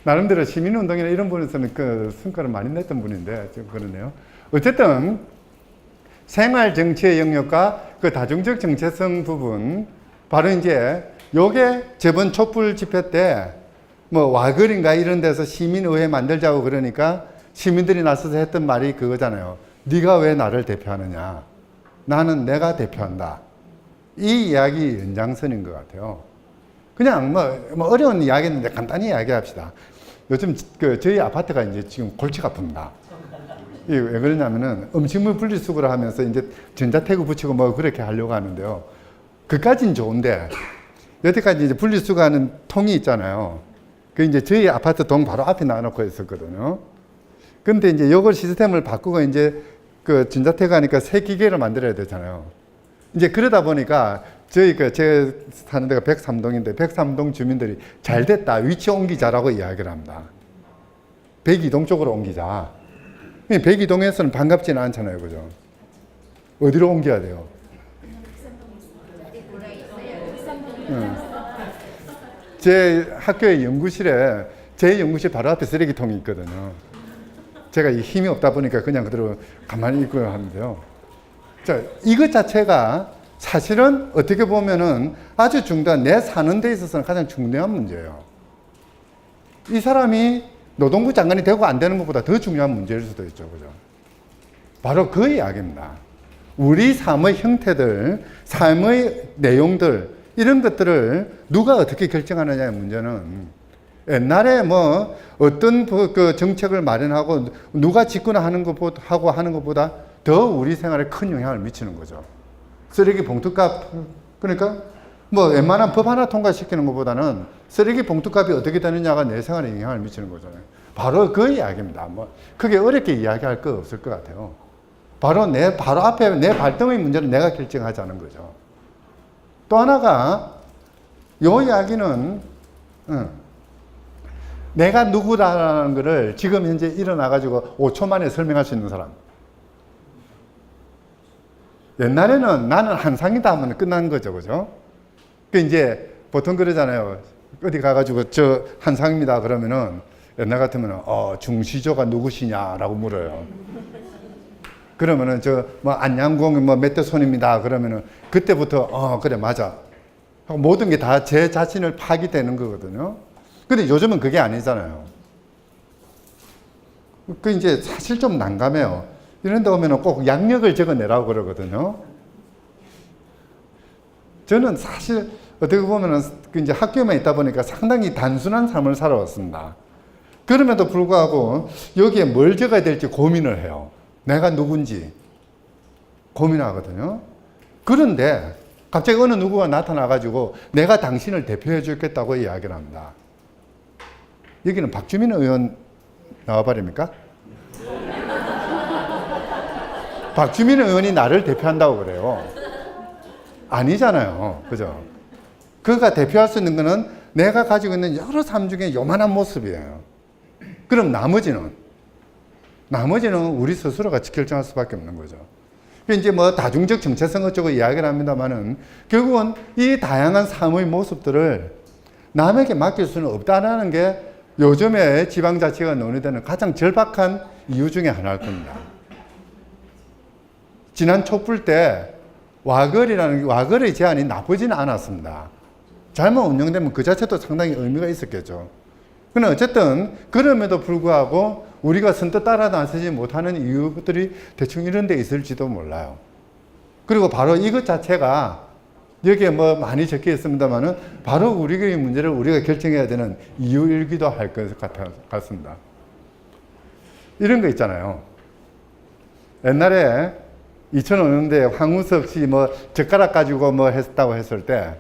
Speaker 1: 나름대로 시민운동이나 이런 분에서는 그 성과를 많이 냈던 분인데 좀 그러네요. 어쨌든 생활 정치의 영역과 그 다중적 정체성 부분, 바로 이제 요게 저번 촛불 집회 때 뭐 와글인가 이런 데서 시민의회 만들자고 그러니까 시민들이 나서서 했던 말이 그거잖아요. 네가 왜 나를 대표하느냐. 나는 내가 대표한다. 이 이야기 연장선인 것 같아요. 그냥 뭐 어려운 이야기인데 간단히 이야기합시다. 요즘 저희 아파트가 이제 지금 골치가 아픕니다. 이게 왜 그러냐면은 음식물 분리수거를 하면서 이제 전자태그 붙이고 뭐 그렇게 하려고 하는데요. 그까진 좋은데 여태까지 이제 분리수거하는 통이 있잖아요. 그 이제 저희 아파트 동 바로 앞에 놔놓고 있었거든요. 근데 이제 요걸 시스템을 바꾸고 이제 그 전자태그 하니까 새 기계를 만들어야 되잖아요. 이제 그러다 보니까 저희 제가 사는 데가 103동인데 103동 주민들이 잘 됐다. 위치 옮기자라고 이야기를 합니다. 102동 쪽으로 옮기자. 102동에서는 반갑지는 않잖아요. 그죠? 어디로 옮겨야 돼요? 제 학교의 연구실에 제 연구실 바로 앞에 쓰레기통이 있거든요. 제가 힘이 없다 보니까 그냥 그대로 가만히 있고 하는데요. 자, 이것 자체가 사실은 어떻게 보면은 아주 중요한 내 사는 데 있어서는 가장 중요한 문제예요. 이 사람이 노동부 장관이 되고 안 되는 것보다 더 중요한 문제일 수도 있죠. 그죠? 바로 그 이야기입니다. 우리 삶의 형태들, 삶의 내용들, 이런 것들을 누가 어떻게 결정하느냐의 문제는 옛날에 뭐 어떤 그 정책을 마련하고 누가 집권하는 것보다 더 우리 생활에 큰 영향을 미치는 거죠. 쓰레기 봉투값, 그러니까 뭐 웬만한 법 하나 통과시키는 것보다는 쓰레기 봉투값이 어떻게 되느냐가 내 생활에 영향을 미치는 거잖아요. 바로 그 이야기입니다. 뭐 크게 어렵게 이야기할 거 없을 것 같아요. 바로 앞에 내 발등의 문제는 내가 결정하자는 거죠. 또 하나가 요 이야기는 내가 누구라는 것을 지금 현재 일어나가지고 5초 만에 설명할 수 있는 사람. 옛날에는 나는 한상이다 하면 끝난 거죠. 그죠? 그 이제 보통 그러잖아요. 어디 가가지고 저 한상입니다. 그러면은 옛날 같으면 중시조가 누구시냐라고 물어요. 그러면은 뭐 안양공 뭐 몇 대 손입니다. 그러면은 그때부터 그래 맞아. 모든 게 다 제 자신을 파기되는 거거든요. 근데 요즘은 그게 아니잖아요. 그 이제 사실 좀 난감해요. 이런 데 오면은 꼭 양력을 적어내라고 그러거든요. 저는 사실 어떻게 보면은 그 이제 학교에만 있다 보니까 상당히 단순한 삶을 살아왔습니다. 그럼에도 불구하고 여기에 뭘 적어야 될지 고민을 해요. 내가 누군지 고민하거든요. 그런데 갑자기 어느 누구가 나타나가지고 내가 당신을 대표해 주겠다고 이야기를 합니다. 여기는 박주민 의원 나와버립니까? 박주민 의원이 나를 대표한다고 그래요. 아니잖아요. 그죠? 그가 대표할 수 있는 거는 내가 가지고 있는 여러 삶 중에 요만한 모습이에요. 그럼 나머지는 우리 스스로가 결정할 수밖에 없는 거죠. 이제 뭐 다중적 정체성 어쩌고 이야기를 합니다만은 결국은 이 다양한 삶의 모습들을 남에게 맡길 수는 없다라는 게 요즘에 지방자치가 논의되는 가장 절박한 이유 중에 하나일 겁니다. 지난 촛불 때 와거리 제한이 나쁘지는 않았습니다. 잘못 운영되면 그 자체도 상당히 의미가 있었겠죠. 그러나 어쨌든 그럼에도 불구하고 우리가 선뜻 따라 나서지 못하는 이유들이 대충 이런 데 있을지도 몰라요. 그리고 바로 이것 자체가 여기에 뭐 많이 적혀 있습니다만은 바로 우리의 문제를 우리가 결정해야 되는 이유이기도 할 것 같습니다. 이런 거 있잖아요. 옛날에 2005년도에 황우석 씨 뭐 젓가락 가지고 뭐 했다고 했을 때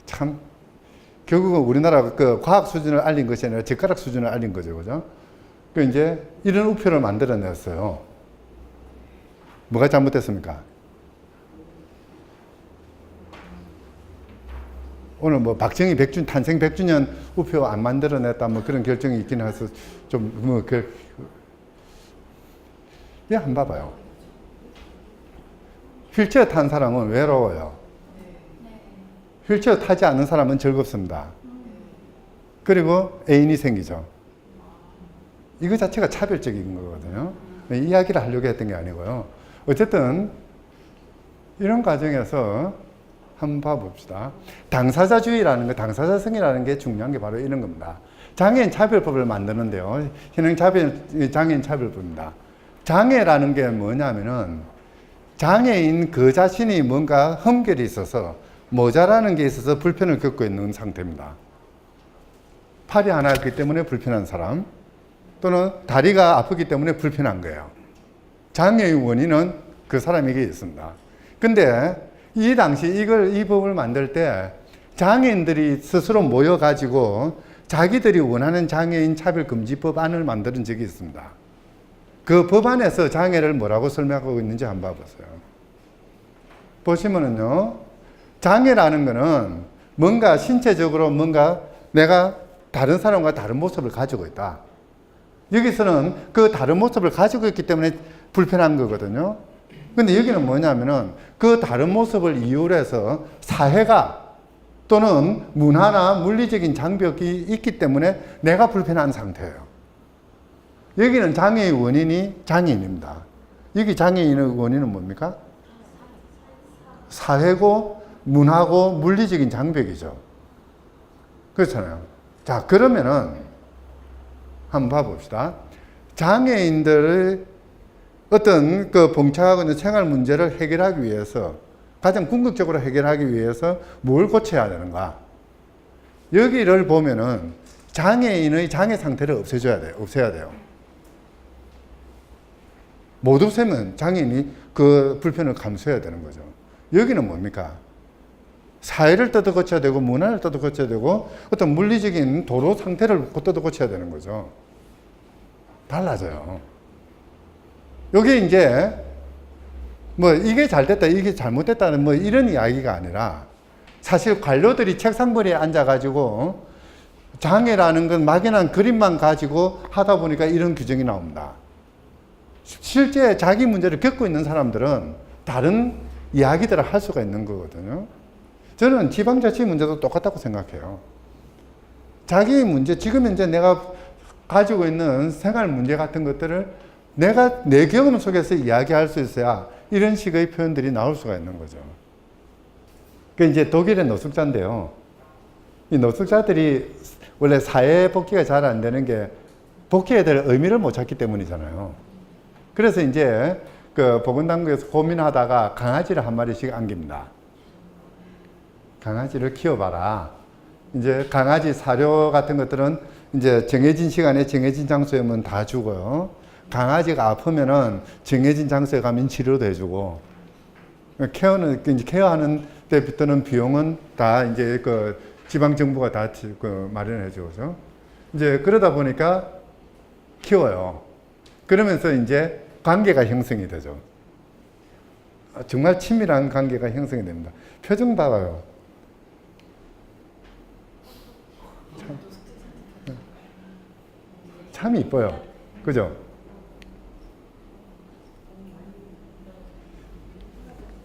Speaker 1: 참 결국은 우리나라 그 과학 수준을 알린 것이 아니라 젓가락 수준을 알린 거죠. 그죠? 그 이제 이런 우표를 만들어냈어요. 뭐가 잘못됐습니까? 오늘 뭐 박정희 탄생 100주년 우표 안 만들어냈다 뭐 그런 결정이 있긴 해서 좀 뭐 예, 한번 봐봐요. 휠체어 탄 사람은 외로워요. 휠체어 타지 않는 사람은 즐겁습니다. 그리고 애인이 생기죠. 이거 자체가 차별적인 거거든요. 이야기를 하려고 했던 게 아니고요. 어쨌든 이런 과정에서 한번 봐봅시다. 당사자주의라는 거, 당사자성이라는 게 중요한 게 바로 이런 겁니다. 장애인 차별법을 만드는데요. 현행 장애인 차별법입니다. 장애라는 게 뭐냐면은 장애인 그 자신이 뭔가 흠결이 있어서 모자라는 게 있어서 불편을 겪고 있는 상태입니다. 팔이 하나 있기 때문에 불편한 사람, 또는 다리가 아프기 때문에 불편한 거예요. 장애의 원인은 그 사람에게 있습니다. 근데 이 당시 이 법을 만들 때 장애인들이 스스로 모여가지고 자기들이 원하는 장애인 차별금지법안을 만드는 적이 있습니다. 그 법안에서 장애를 뭐라고 설명하고 있는지 한번 봐보세요. 보시면은요, 장애라는 거는 뭔가 신체적으로 뭔가 내가 다른 사람과 다른 모습을 가지고 있다. 여기서는 그 다른 모습을 가지고 있기 때문에 불편한 거거든요. 근데 여기는 뭐냐면은 그 다른 모습을 이유로 해서 사회가 또는 문화나 물리적인 장벽이 있기 때문에 내가 불편한 상태예요. 여기는 장애의 원인이 장애인입니다. 여기 장애인의 원인은 뭡니까? 사회고 문화고 물리적인 장벽이죠. 그렇잖아요. 자, 그러면은 한번 봐봅시다. 장애인들의 어떤 그 봉착하고 있는 생활 문제를 해결하기 위해서, 가장 궁극적으로 해결하기 위해서 뭘 고쳐야 되는가? 여기를 보면은 장애인의 장애 상태를 없애야 돼요. 못 없애면 장애인이 그 불편을 감수해야 되는 거죠. 여기는 뭡니까? 사회를 뜯어 고쳐야 되고, 문화를 뜯어 고쳐야 되고, 어떤 물리적인 도로 상태를 뜯어 고쳐야 되는 거죠. 달라져요. 여기 이제, 뭐, 이게 잘 됐다, 이게 잘못됐다는 뭐 이런 이야기가 아니라, 사실 관료들이 책상머리에 앉아가지고, 장애라는 건 막연한 그림만 가지고 하다 보니까 이런 규정이 나옵니다. 실제 자기 문제를 겪고 있는 사람들은 다른 이야기들을 할 수가 있는 거거든요. 저는 지방자치 문제도 똑같다고 생각해요. 자기 문제, 지금 현재 내가 가지고 있는 생활 문제 같은 것들을 내가 내 경험 속에서 이야기할 수 있어야 이런 식의 표현들이 나올 수가 있는 거죠. 그 이제 독일의 노숙자인데요. 이 노숙자들이 원래 사회 복귀가 잘 안 되는 게 복귀해야 될 의미를 못 찾기 때문이잖아요. 그래서 이제 그 보건당국에서 고민하다가 강아지를 한 마리씩 안깁니다. 강아지를 키워봐라. 이제 강아지 사료 같은 것들은 이제 정해진 시간에 정해진 장소에면 다 주고요. 강아지가 아프면은 정해진 장소에 가면 치료도 해주고, 케어하는 때부터는 비용은 다 이제 그 지방정부가 다 마련해주죠. 이제 그러다 보니까 키워요. 그러면서 이제 관계가 형성이 되죠. 정말 친밀한 관계가 형성이 됩니다. 표정 봐봐요. 참 이뻐요. 그죠?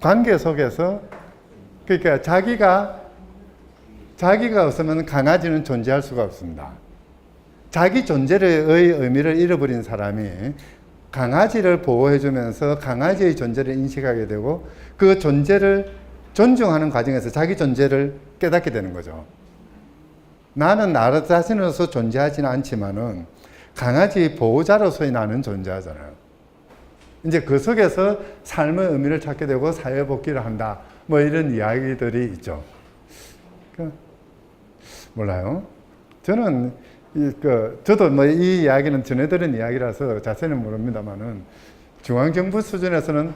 Speaker 1: 관계 속에서, 그러니까 자기가 없으면 강아지는 존재할 수가 없습니다. 자기 존재의 의미를 잃어버린 사람이 강아지를 보호해주면서 강아지의 존재를 인식하게 되고 그 존재를 존중하는 과정에서 자기 존재를 깨닫게 되는 거죠. 나는 나 자신으로서 존재하지는 않지만은 강아지 보호자로서의 나는 존재하잖아요. 이제 그 속에서 삶의 의미를 찾게 되고 사회 복귀를 한다. 뭐 이런 이야기들이 있죠. 몰라요. 저는 저도 뭐 이 이야기는 전해들은 이야기라서 자세는 모릅니다만은 중앙정부 수준에서는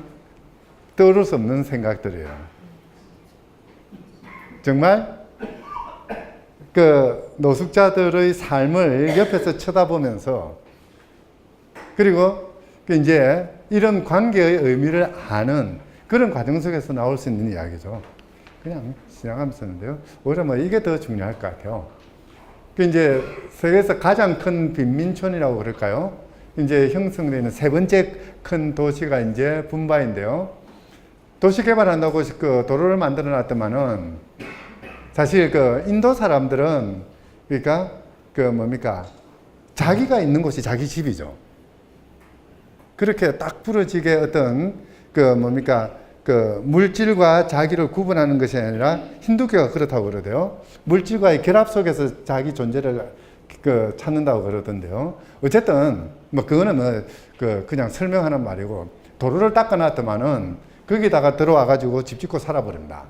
Speaker 1: 떠오를 수 없는 생각들이에요. 정말 노숙자들의 삶을 옆에서 쳐다보면서 그리고 이제 이런 관계의 의미를 아는 그런 과정 속에서 나올 수 있는 이야기죠. 그냥 지나가면서 했는데요. 오히려 뭐 이게 더 중요할 것 같아요. 이제 세계에서 가장 큰 빈민촌이라고 그럴까요? 이제 형성되는 세 번째 큰 도시가 이제 붐바인데요. 도시 개발한다고 도로를 만들어 놨더만은 사실 인도 사람들은 그러니까 뭡니까? 자기가 있는 곳이 자기 집이죠. 그렇게 딱 부러지게 어떤 뭡니까? 물질과 자기를 구분하는 것이 아니라 힌두교가 그렇다고 그러대요. 물질과의 결합 속에서 자기 존재를 찾는다고 그러던데요. 어쨌든 뭐 그거는 그냥 설명하는 말이고 도로를 닦아놨더만은 거기다가 들어와 가지고 집 짓고 살아버린다.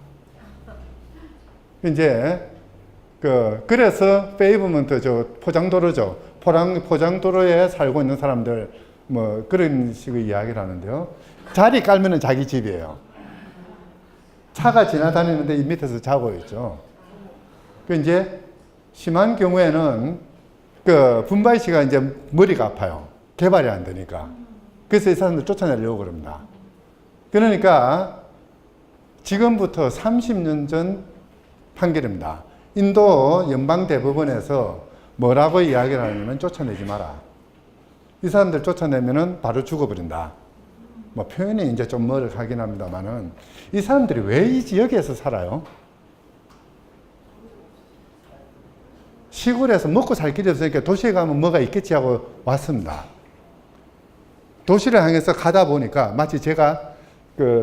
Speaker 1: 이제 그래서 페이브먼트 포장도로죠. 포장도로에 살고 있는 사람들 뭐 그런 식의 이야기를 하는데요. 자리 깔면은 자기 집이에요. 차가 지나다니는데 이 밑에서 자고 있죠. 이제 심한 경우에는 붐바이 씨가 이제 머리가 아파요. 개발이 안 되니까. 그래서 이 사람들 쫓아내려고 그럽니다. 그러니까 지금부터 30년 전 판결입니다. 인도 연방대법원에서 뭐라고 이야기를 하냐면 쫓아내지 마라. 이 사람들 쫓아내면은 바로 죽어버린다. 뭐 표현이 이제 좀 머쓱하긴 합니다만은 이 사람들이 왜 이 지역에서 살아요? 시골에서 먹고 살 길이 없으니까 도시에 가면 뭐가 있겠지 하고 왔습니다. 도시를 향해서 가다 보니까 마치 제가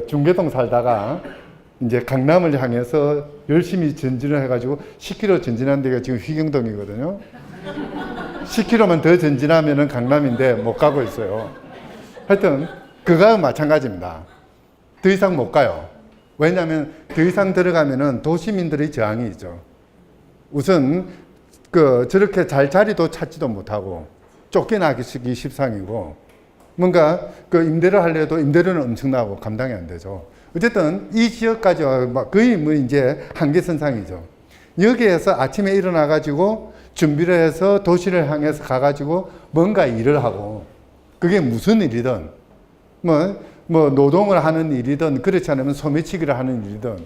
Speaker 1: 중계동 살다가 이제 강남을 향해서 열심히 전진을 해가지고 10km 전진한 데가 지금 휘경동이거든요. 10km만 더 전진하면은 강남인데 못 가고 있어요. 하여튼 그거와 마찬가지입니다. 더 이상 못 가요. 왜냐하면 더 이상 들어가면은 도시민들의 저항이 있죠. 우선 저렇게 잘 자리도 찾지도 못하고 쫓겨나기 십상이고 뭔가 임대를 하려도 임대료는 엄청나고 감당이 안 되죠. 어쨌든 이 지역까지 거의 뭐 이제 한계선상이죠. 여기에서 아침에 일어나 가지고 준비를 해서 도시를 향해서 가 가지고 뭔가 일을 하고 그게 무슨 일이든 뭐 노동을 하는 일이든 그렇지 않으면 소매치기를 하는 일이든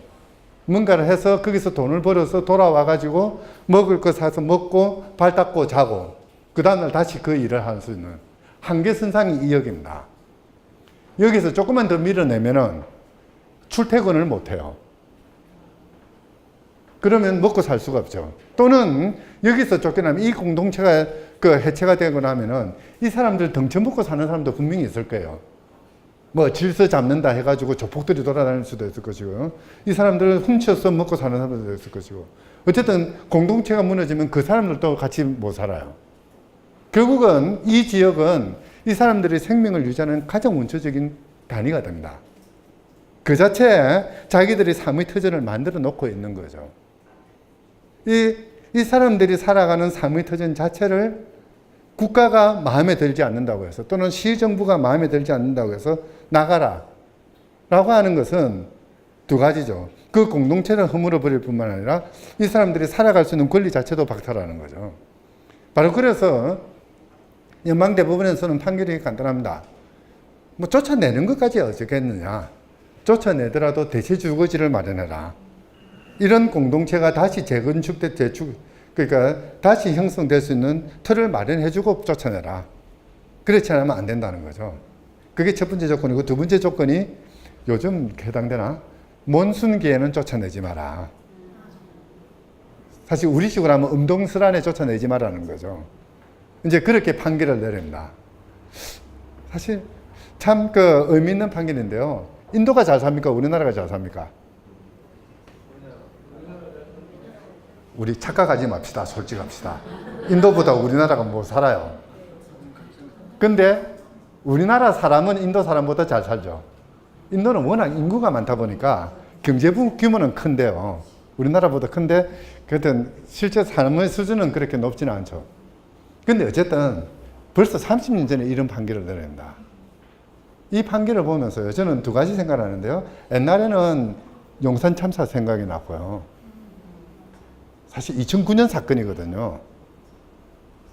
Speaker 1: 뭔가를 해서 거기서 돈을 벌어서 돌아와 가지고 먹을 거 사서 먹고 발 닦고 자고 그 다음날 다시 그 일을 할 수 있는 한계선상이 이 역입니다. 여기서 조금만 더 밀어내면은 출퇴근을 못 해요. 그러면 먹고 살 수가 없죠. 또는 여기서 쫓겨나면 이 공동체가 해체가 되고 나면은 이 사람들 덩쳐먹고 사는 사람도 분명히 있을 거예요. 뭐 질서 잡는다 해가지고 조폭들이 돌아다닐 수도 있을 것이고 이 사람들은 훔쳐서 먹고 사는 사람들도 있을 것이고 어쨌든 공동체가 무너지면 그 사람들도 같이 못 살아요. 결국은 이 지역은 이 사람들의 생명을 유지하는 가장 원초적인 단위가 됩니다. 그 자체에 자기들이 삶의 터전을 만들어 놓고 있는 거죠. 이 사람들이 살아가는 삶의 터전 자체를 국가가 마음에 들지 않는다고 해서 또는 시정부가 마음에 들지 않는다고 해서 나가라 라고 하는 것은 두 가지죠. 그 공동체를 허물어 버릴 뿐만 아니라 이 사람들이 살아갈 수 있는 권리 자체도 박탈하는 거죠. 바로 그래서 연방대법원에서는 판결이 간단합니다. 뭐 쫓아내는 것까지 어쩌겠느냐. 쫓아내더라도 대체 주거지를 마련해라. 이런 공동체가 다시 그러니까 다시 형성될 수 있는 틀을 마련해주고 쫓아내라. 그렇지 않으면 안 된다는 거죠. 그게 첫 번째 조건이고 두 번째 조건이 요즘 해당되나? 몬순기에는 쫓아내지 마라. 사실 우리식으로 하면 음동설안에 쫓아내지 마라는 거죠. 이제 그렇게 판결을 내립니다. 사실 참 그 의미 있는 판결인데요. 인도가 잘 삽니까? 우리나라가 잘 삽니까? 우리 착각하지 맙시다. 솔직합시다. 인도보다 우리나라가 뭐 살아요. 근데 우리나라 사람은 인도 사람보다 잘 살죠. 인도는 워낙 인구가 많다 보니까 경제 규모는 큰데요. 우리나라보다 큰데 그땐 실제 삶의 수준은 그렇게 높지는 않죠. 근데 어쨌든 벌써 30년 전에 이런 판결을 내립니다. 이 판결을 보면서요, 저는 두 가지 생각을 하는데요. 옛날에는 용산 참사 생각이 났고요. 사실 2009년 사건이거든요.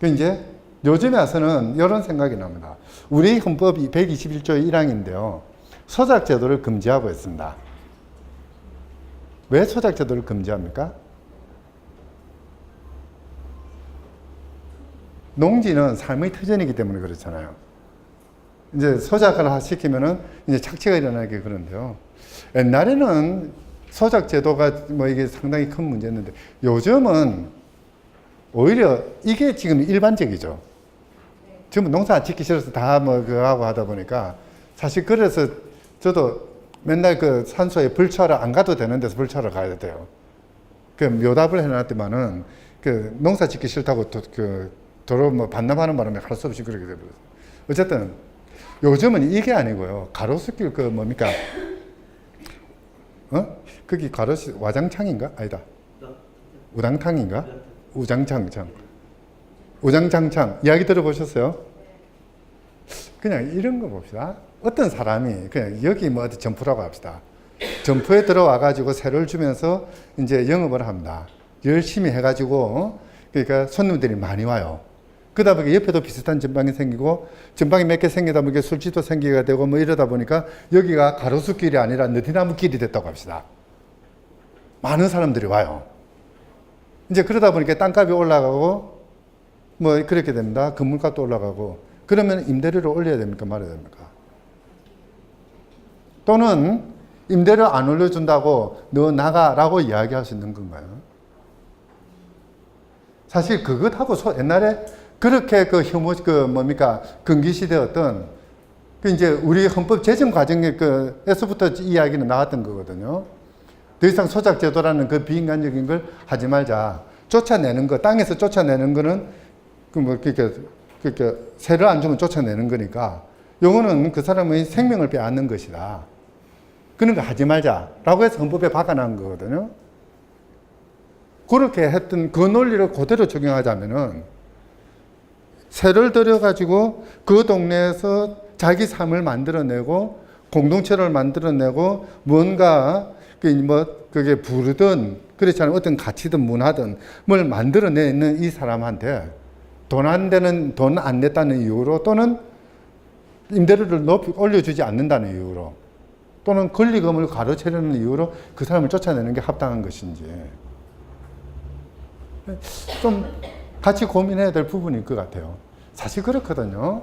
Speaker 1: 그 이제 요즘에 와서는 이런 생각이 납니다. 우리 헌법이 121조 1항인데요. 소작제도를 금지하고 있습니다. 왜 소작제도를 금지합니까? 농지는 삶의 터전이기 때문에 그렇잖아요. 이제 소작을 시키면은 이제 착취가 일어나게 그런데요. 옛날에는 소작제도가 뭐 이게 상당히 큰 문제였는데 요즘은 오히려 이게 지금 일반적이죠. 지금 농사 짓기 싫어서 다 뭐 그거 하고 하다 보니까 사실 그래서 저도 맨날 그 산소에 불철을 안 가도 되는 데서 불철을 가야 돼요. 그 묘답을 해놨더만은 그 농사 짓기 싫다고 그 도로 뭐 반납하는 바람에 할 수 없이 그렇게 돼버렸어요. 어쨌든 요즘은 이게 아니고요. 가로수길 그 뭡니까? 거기 가로수 와장창인가? 아니다. 우당탕인가? 우장창창. 우장창창. 이야기 들어보셨어요? 그냥 이런 거 봅시다. 어떤 사람이 그냥 여기 뭐 어디 점포라고 합시다. 점포에 들어와가지고 세를 주면서 이제 영업을 합니다. 열심히 해가지고 그러니까 손님들이 많이 와요. 그러다 보니까 옆에도 비슷한 전방이 생기고 전방이 몇 개 생기다 보니까 술집도 생기게 되고 뭐 이러다 보니까 여기가 가로수길이 아니라 느티나무 길이 됐다고 합시다. 많은 사람들이 와요. 이제 그러다 보니까 땅값이 올라가고 뭐 그렇게 됩니다. 건물값도 올라가고 그러면 임대료를 올려야 됩니까? 말아야 됩니까? 또는 임대료 안 올려준다고 너 나가라고 이야기할 수 있는 건가요? 사실 그것하고 옛날에 그렇게 그 혐오 뭡니까 건기시대였던 그 이제 우리 헌법 제정 과정에 에서부터 이야기는 나왔던 거거든요. 더 이상 소작제도라는 그 비인간적인 걸 하지 말자. 쫓아내는 거, 땅에서 쫓아내는 거는 그 뭐 그러니까 세를 안 주면 쫓아내는 거니까 요거는 그 사람의 생명을 빼앗는 것이다. 그런 거 하지 말자라고 해서 헌법에 박아놓은 거거든요. 그렇게 했던 그 논리를 그대로 적용하자면은 세를 들여가지고 그 동네에서 자기 삶을 만들어내고 공동체를 만들어내고 뭔가 그게 부르든 그렇지 않으면 어떤 가치든 문화든 뭘 만들어내는 이 사람한테 돈 안 냈다는 이유로 또는 임대료를 높이 올려주지 않는다는 이유로 또는 권리금을 가로채려는 이유로 그 사람을 쫓아내는 게 합당한 것인지 좀 같이 고민해야 될 부분일 것 같아요. 사실 그렇거든요.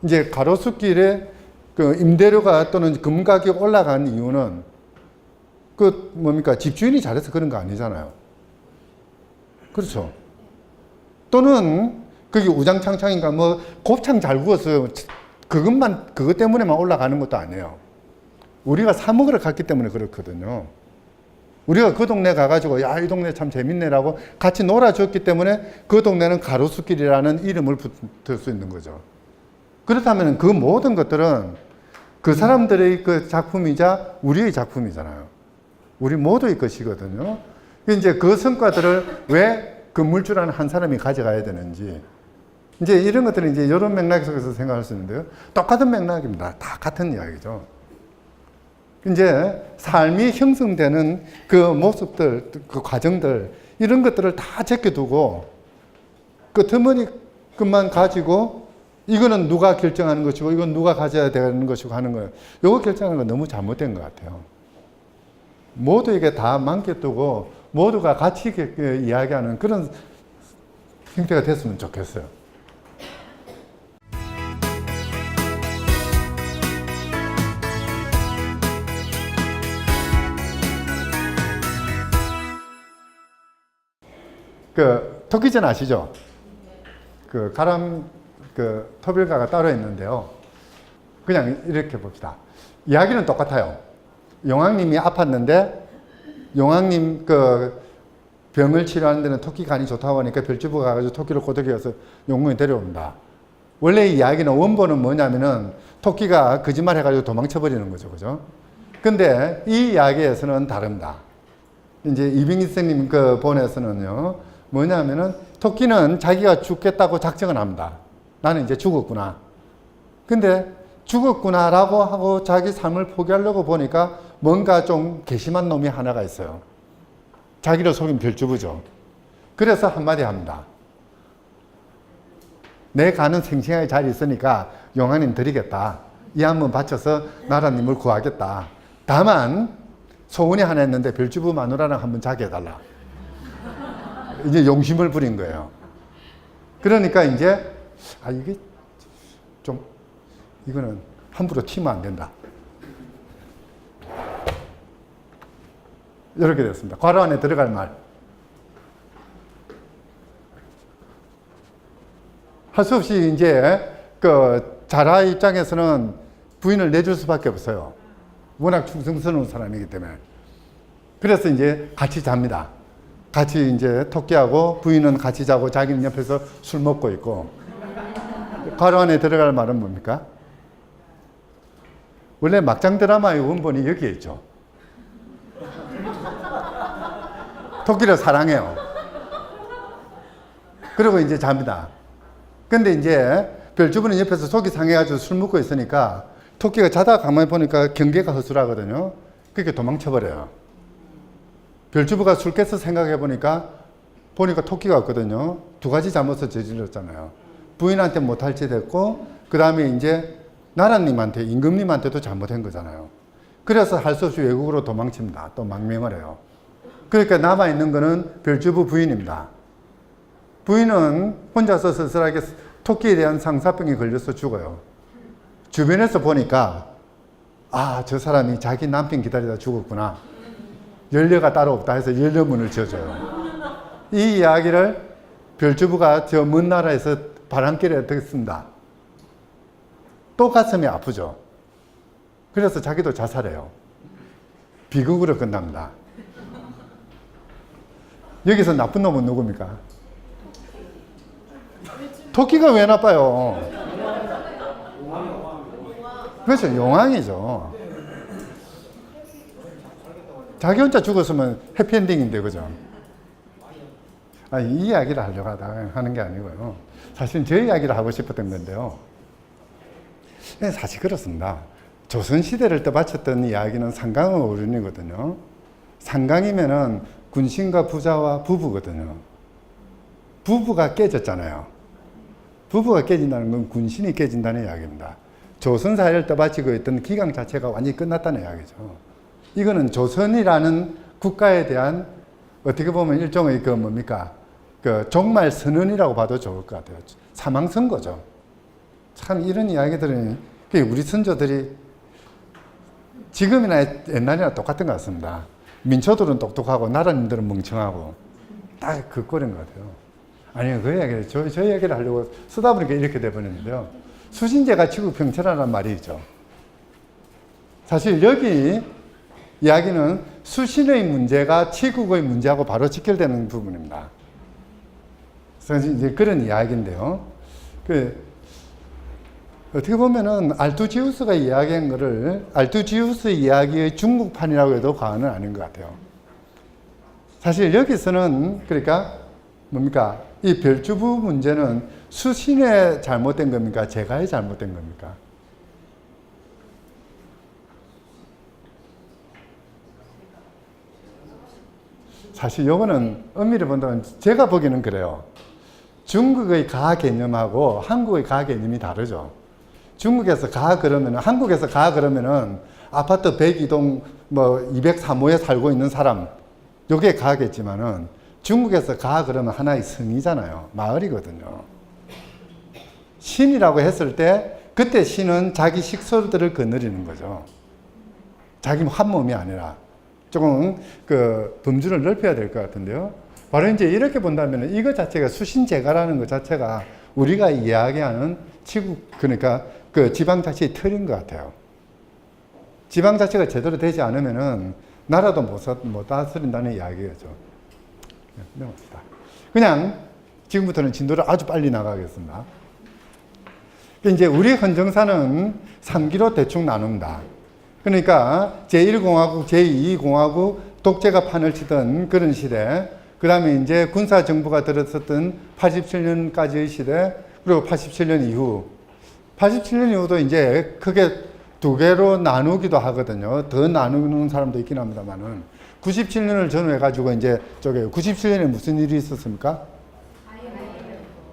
Speaker 1: 이제 가로수길에 그 임대료가 또는 금가격 올라간 이유는 집주인이 잘해서 그런 거 아니잖아요. 그렇죠. 또는 그게 우장창창인가 곱창 잘 구워서 그것 때문에만 올라가는 것도 아니에요. 우리가 사 먹으러 갔기 때문에 그렇거든요. 우리가 그 동네 가가지고 야, 이 동네 참 재밌네라고 같이 놀아줬기 때문에 그 동네는 가로수길이라는 이름을 붙을 수 있는 거죠. 그렇다면 그 모든 것들은 그 사람들의 그 작품이자 우리의 작품이잖아요. 우리 모두의 것이거든요. 이제 그 성과들을 왜 건물주라는 한 사람이 가져가야 되는지 이제 이런 것들은 이제 이런 맥락 속에서 생각할 수 있는데요. 똑같은 맥락입니다. 다 같은 이야기죠. 이제 삶이 형성되는 그 모습들, 그 과정들, 이런 것들을 다 제껴두고 끄트머리 것만 가지고 이거는 누가 결정하는 것이고 이건 누가 가져야 되는 것이고 하는 거예요. 이거 결정하는 건 너무 잘못된 것 같아요. 모두에게 다 맡겨두고 모두가 같이 이야기하는 그런 형태가 됐으면 좋겠어요. 토끼전 아시죠? 가람 그 토빌가가 따로 있는데요. 그냥 이렇게 봅시다. 이야기는 똑같아요. 용왕님이 아팠는데 용왕님 그 병을 치료하는 데는 토끼 간이 좋다고 하니까 별주부가 가가지고 토끼를 꼬드겨서 용궁에 데려옵니다. 원래 이 이야기는 원본은 뭐냐면은 토끼가 거짓말 해가지고 도망쳐버리는 거죠. 그죠? 근데 이 이야기에서는 다릅니다. 이제 이빙기스님 그 본에서는요, 뭐냐면은 토끼는 자기가 죽겠다고 작정을 합니다. 나는 이제 죽었구나. 근데 죽었구나라고 하고 자기 삶을 포기하려고 보니까 뭔가 좀 괘씸한 놈이 하나가 있어요. 자기를 속인 별주부죠. 그래서 한마디 합니다. 내 간은 생생하게 잘 있으니까 용왕님 드리겠다. 이 한번 바쳐서 나라님을 구하겠다. 다만 소원이 하나 있는데 별주부 마누라랑 한번 자게 해달라. 이제 용심을 부린 거예요. 그러니까 이제 이게 좀 이거는 함부로 튀면 안 된다. 이렇게 됐습니다. 괄호 안에 들어갈 말. 할 수 없이 이제 그 자라 입장에서는 부인을 내줄 수밖에 없어요. 워낙 충성스러운 사람이기 때문에. 그래서 이제 같이 잡니다. 같이 이제 토끼하고 부인은 같이 자고 자기는 옆에서 술 먹고 있고. 괄호 안에 들어갈 말은 뭡니까? 원래 막장 드라마의 원본이 여기에 있죠. 토끼를 사랑해요. 그리고 이제 잡니다. 근데 이제 별주부는 옆에서 속이 상해가지고 술 먹고 있으니까 토끼가 자다가 가만히 보니까 경계가 허술하거든요. 그렇게 도망쳐버려요. 별주부가 술 깨서 생각해 보니까 토끼가 없거든요. 두 가지 잘못을 저질렀잖아요. 부인한테 못할 짓 했고, 그 다음에 이제 나라님한테, 임금님한테도 잘못한 거잖아요. 그래서 할 수 없이 외국으로 도망칩니다. 또 망명을 해요. 그러니까 남아있는 거는 별주부 부인입니다. 부인은 혼자서 쓸쓸하게 토끼에 대한 상사병에 걸려서 죽어요. 주변에서 보니까 저 사람이 자기 남편 기다리다 죽었구나. 연료가 따로 없다 해서 연료문을 지어줘요. 이 이야기를 별주부가 저 먼 나라에서 바람길에 듣습니다. 또 가슴이 아프죠. 그래서 자기도 자살해요. 비극으로 끝납니다. 여기서 나쁜 놈은 누굽니까? 토끼가 왜 나빠요? 그렇죠. 용왕이죠. 자기 혼자 죽었으면 해피엔딩인데, 그죠? 이 이야기를 하려고 하는 게 아니고요. 사실 제 이야기를 하고 싶었던 건데요. 사실 그렇습니다. 조선시대를 떠받쳤던 이야기는 상강의 어른이거든요. 상강이면은 군신과 부자와 부부거든요. 부부가 깨졌잖아요. 부부가 깨진다는 건 군신이 깨진다는 이야기입니다. 조선사회를 떠받치고 있던 기강 자체가 완전히 끝났다는 이야기죠. 이거는 조선이라는 국가에 대한 어떻게 보면 일종의 그 뭡니까? 그 종말 선언이라고 봐도 좋을 것 같아요. 사망 선고죠. 참 이런 이야기들은 우리 선조들이 지금이나 옛날이나 똑같은 것 같습니다. 민초들은 똑똑하고 나라님들은 멍청하고 딱 그 꼴인 것 같아요. 아니요, 그 이야기를 저 이야기를 하려고 쓰다 보니까 이렇게 돼버렸는데요. 수신제가 치국평천하라는 말이 있죠. 사실 여기 이야기는 수신의 문제가 치국의 문제하고 바로 직결되는 부분입니다. 그래서 이제 그런 이야기인데요. 어떻게 보면은 알투지우스가 이야기한 거를 알투지우스 이야기의 중국판이라고 해도 과언은 아닌 것 같아요. 사실 여기서는 그러니까 뭡니까? 이 별주부 문제는 수신의 잘못된 겁니까? 제가의 잘못된 겁니까? 사실 요거는 엄밀히 본다면 제가 보기에는 그래요. 중국의 가 개념하고 한국의 가 개념이 다르죠. 중국에서 가 그러면은, 한국에서 가 그러면은 아파트 102동 뭐 203호에 살고 있는 사람, 요게 가겠지만은 중국에서 가 그러면 하나의 성이잖아요. 마을이거든요. 신이라고 했을 때 그때 신은 자기 식솔들을 거느리는 거죠. 자기 한 몸이 아니라 조금 그 범주를 넓혀야 될 것 같은데요. 바로 이제 이렇게 본다면 이것 자체가 수신제가라는 것 자체가 우리가 이야기하는 지국, 그러니까 그 지방자치의 틀인 것 같아요. 지방자치가 제대로 되지 않으면은 나라도 못 다스린다는 이야기겠죠. 넘어갑시다. 그냥 지금부터는 진도를 아주 빨리 나가겠습니다. 이제 우리 헌정사는 3기로 대충 나눈다. 그러니까 제1공화국, 제2공화국 독재가 판을 치던 그런 시대, 그 다음에 이제 군사정부가 들어섰던 87년까지의 시대, 그리고 87년 이후. 87년 이후도 이제 크게 두 개로 나누기도 하거든요. 더 나누는 사람도 있긴 합니다만은. 97년을 전후해가지고 이제 저게 97년에 무슨 일이 있었습니까?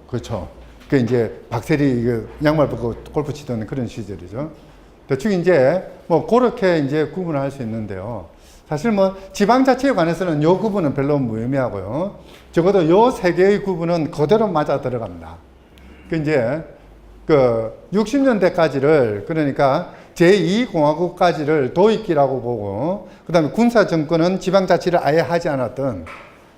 Speaker 1: 그렇죠. 그 이제 박세리 양말 벗고 골프 치던 그런 시절이죠. 대충 이제 뭐 그렇게 이제 구분할 수 있는데요. 사실 뭐 지방자치에 관해서는 요 구분은 별로 무의미하고요. 적어도 요 세 개의 구분은 그대로 맞아 들어갑니다. 그 이제 그 60년대까지를 그러니까 제2공화국까지를 도입기라고 보고, 그 다음에 군사정권은 지방자치를 아예 하지 않았던,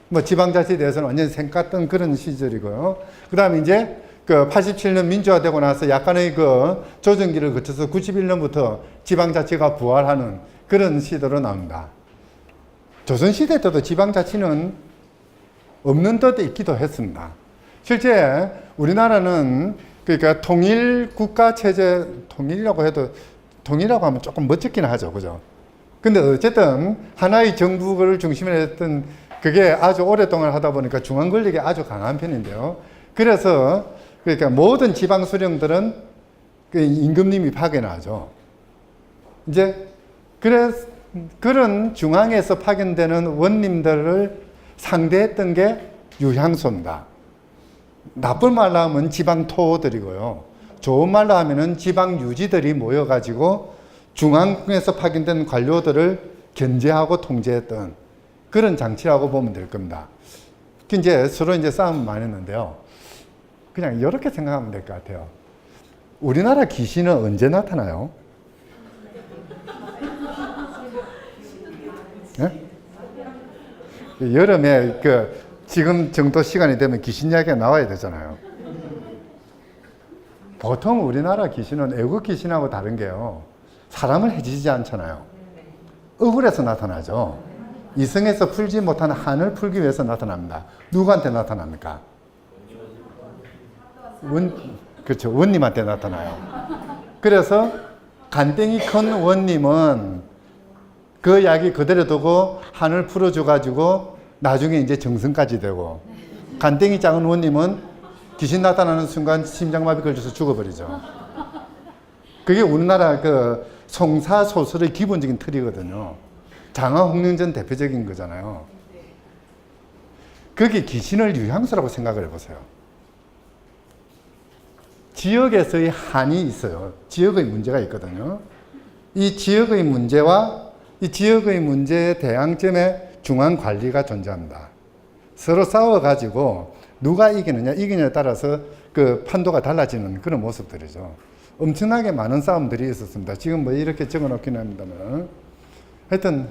Speaker 1: 뭐 지방자치에 대해서는 완전히 생각했던 그런 시절이고요. 그 다음에 이제 그 87년 민주화되고 나서 약간의 그 조정기를 거쳐서 91년부터 지방자치가 부활하는 그런 시대로 나옵니다. 조선시대 때도 지방자치는 없는 듯 있기도 했습니다. 실제 우리나라는 그러니까 통일국가체제, 통일이라고 해도 통일이라고 하면 조금 멋쩍긴 하죠. 그죠? 근데 어쨌든 하나의 정부를 중심으로 했던 그게 아주 오랫동안 하다 보니까 중앙 권력이 아주 강한 편인데요. 그래서 그러니까 모든 지방 수령들은 그 임금님이 파견하죠. 이제 그런 중앙에서 파견되는 원님들을 상대했던 게 유향소입니다. 나쁜 말로 하면 지방 토호들이고요. 좋은 말로 하면은 지방 유지들이 모여가지고 중앙에서 파견된 관료들을 견제하고 통제했던 그런 장치라고 보면 될 겁니다. 이제 서로 이제 싸움을 많이 했는데요. 그냥 이렇게 생각하면 될 것 같아요. 우리나라 귀신은 언제 나타나요? 네? 여름에 지금 정도 시간이 되면 귀신 이야기가 나와야 되잖아요. 보통 우리나라 귀신은 애국 귀신하고 다른 게요. 사람을 해치지 않잖아요. 억울해서 나타나죠. 이성에서 풀지 못한 한을 풀기 위해서 나타납니다. 누구한테 나타납니까? 그렇죠. 원님한테 나타나요. 그래서 간땡이 큰 원님은 그 약이 그대로 두고 한을 풀어줘가지고 나중에 이제 정승까지 되고, 간땡이 작은 원님은 귀신 나타나는 순간 심장마비 걸려서 죽어버리죠. 그게 우리나라 그 송사소설의 기본적인 틀이거든요. 장화홍련전 대표적인 거잖아요. 그게 귀신을 유향수라고 생각을 해보세요. 지역에서의 한이 있어요. 지역의 문제가 있거든요. 이 지역의 문제와 이 지역의 문제의 대항점에 중앙관리가 존재합니다. 서로 싸워가지고 누가 이기느냐에 따라서 그 판도가 달라지는 그런 모습들이죠. 엄청나게 많은 싸움들이 있었습니다. 지금 뭐 이렇게 적어 놓긴 합니다만. 하여튼,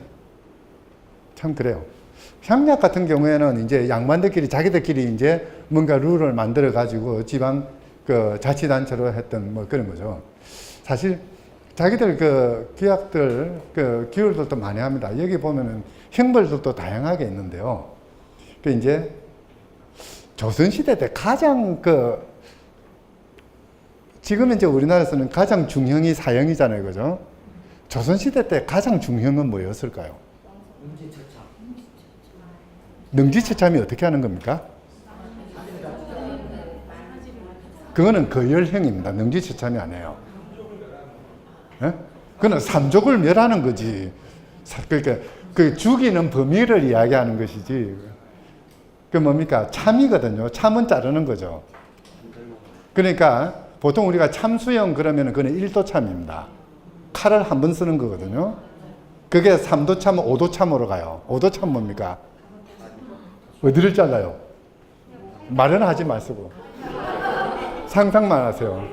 Speaker 1: 참 그래요. 향약 같은 경우에는 이제 양반들끼리 자기들끼리 이제 뭔가 룰을 만들어 가지고 지방 그 자치단체로 했던 뭐 그런 거죠. 사실 자기들 그 규약들, 그 규율들도 많이 합니다. 여기 보면은 형벌들도 다양하게 있는데요. 그 이제 조선시대 때 가장 지금 이제 우리나라에서는 가장 중형이 사형이잖아요. 그죠? 조선시대 때 가장 중형은 뭐였을까요? 능지처참이 어떻게 하는 겁니까? 그거는 거열형입니다. 능지처참이 아니에요. 예? 그거는 삼족을 멸하는 거지. 그러니까 그 죽이는 범위를 이야기하는 것이지. 그 뭡니까? 참이거든요. 참은 자르는 거죠. 그러니까 보통 우리가 참수형 그러면 그건 1도 참입니다. 칼을 한 번 쓰는 거거든요. 그게 3도 참, 5도 참으로 가요. 5도 참 뭡니까? 어디를 잘라요? 말은 하지 마시고. 상상만 하세요.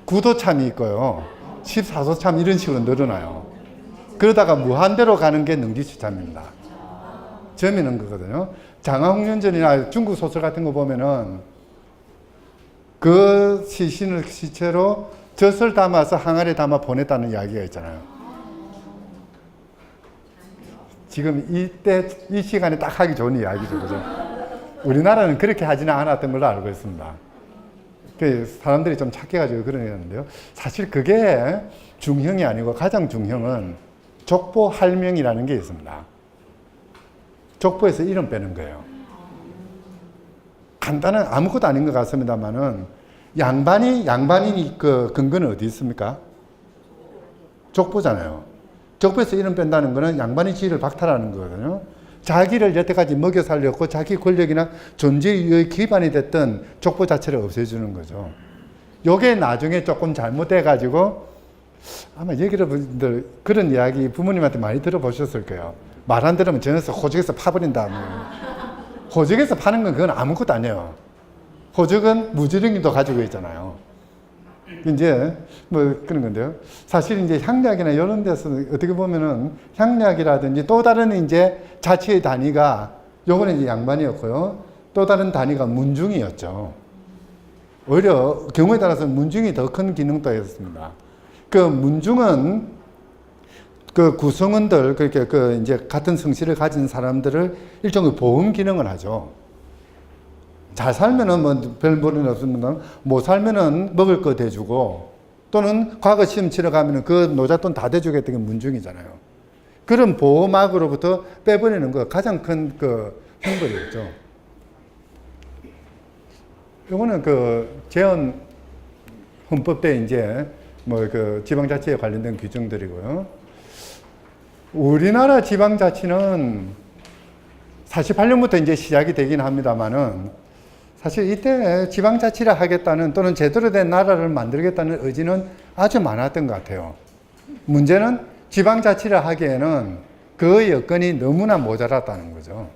Speaker 1: 9도 참이 있고요. 14도 참 이런 식으로 늘어나요. 그러다가 무한대로 가는 게 능지처참입니다. 점이는 거거든요. 장화홍련전이나 중국 소설 같은 거 보면은 그 시신을 시체로 젖을 담아서 항아리에 담아 보냈다는 이야기가 있잖아요. 지금 이때 이 시간에 딱 하기 좋은 이야기죠, 그죠? 우리나라는 그렇게 하지는 않았던 걸로 알고 있습니다. 그 사람들이 좀 착해가지고 그러는데요. 사실 그게 중형이 아니고 가장 중형은 족보 할명이라는 게 있습니다. 족보에서 이름 빼는 거예요. 간단한 아무것도 아닌 것 같습니다만은 양반이 그 근거는 어디 있습니까? 족보잖아요. 족보에서 이름 뺀다는 거는 양반의 지위를 박탈하는 거거든요. 자기를 여태까지 먹여 살렸고 자기 권력이나 존재의 기반이 됐던 족보 자체를 없애주는 거죠. 요게 나중에 조금 잘못돼가지고 아마 여러분들 그런 이야기 부모님한테 많이 들어보셨을 거예요. 말 안 들으면 전에서 호적에서 파버린다. 호적에서 파는 건 그건 아무것도 아니에요. 호적은 무지랭이도 가지고 있잖아요. 이제 뭐 그런 건데요. 사실 이제 향약이나 이런 데서 어떻게 보면은 향약이라든지 또 다른 이제 자치의 단위가 요거는 이제 양반이었고요. 또 다른 단위가 문중이었죠. 오히려 경우에 따라서 문중이 더 큰 기능도 했습니다. 그 문중은 그 구성원들 그렇게 그 이제 같은 성씨를 가진 사람들을 일종의 보험 기능을 하죠. 잘 살면은 뭐 별 무리는 없으면 못 살면은 먹을 거 대주고 또는 과거 시험 치러 가면은 그 노잣돈 다 대주겠다는 게 문중이잖아요. 그런 보호막으로부터 빼버리는 거 가장 큰 그 형벌이었죠. 이거는 그 재헌 헌법 때 이제 뭐 그 지방자치에 관련된 규정들이고요. 우리나라 지방자치는 48년부터 이제 시작이 되긴 합니다만은 사실 이때 지방자치를 하겠다는 또는 제대로 된 나라를 만들겠다는 의지는 아주 많았던 것 같아요. 문제는 지방자치를 하기에는 그 여건이 너무나 모자랐다는 거죠.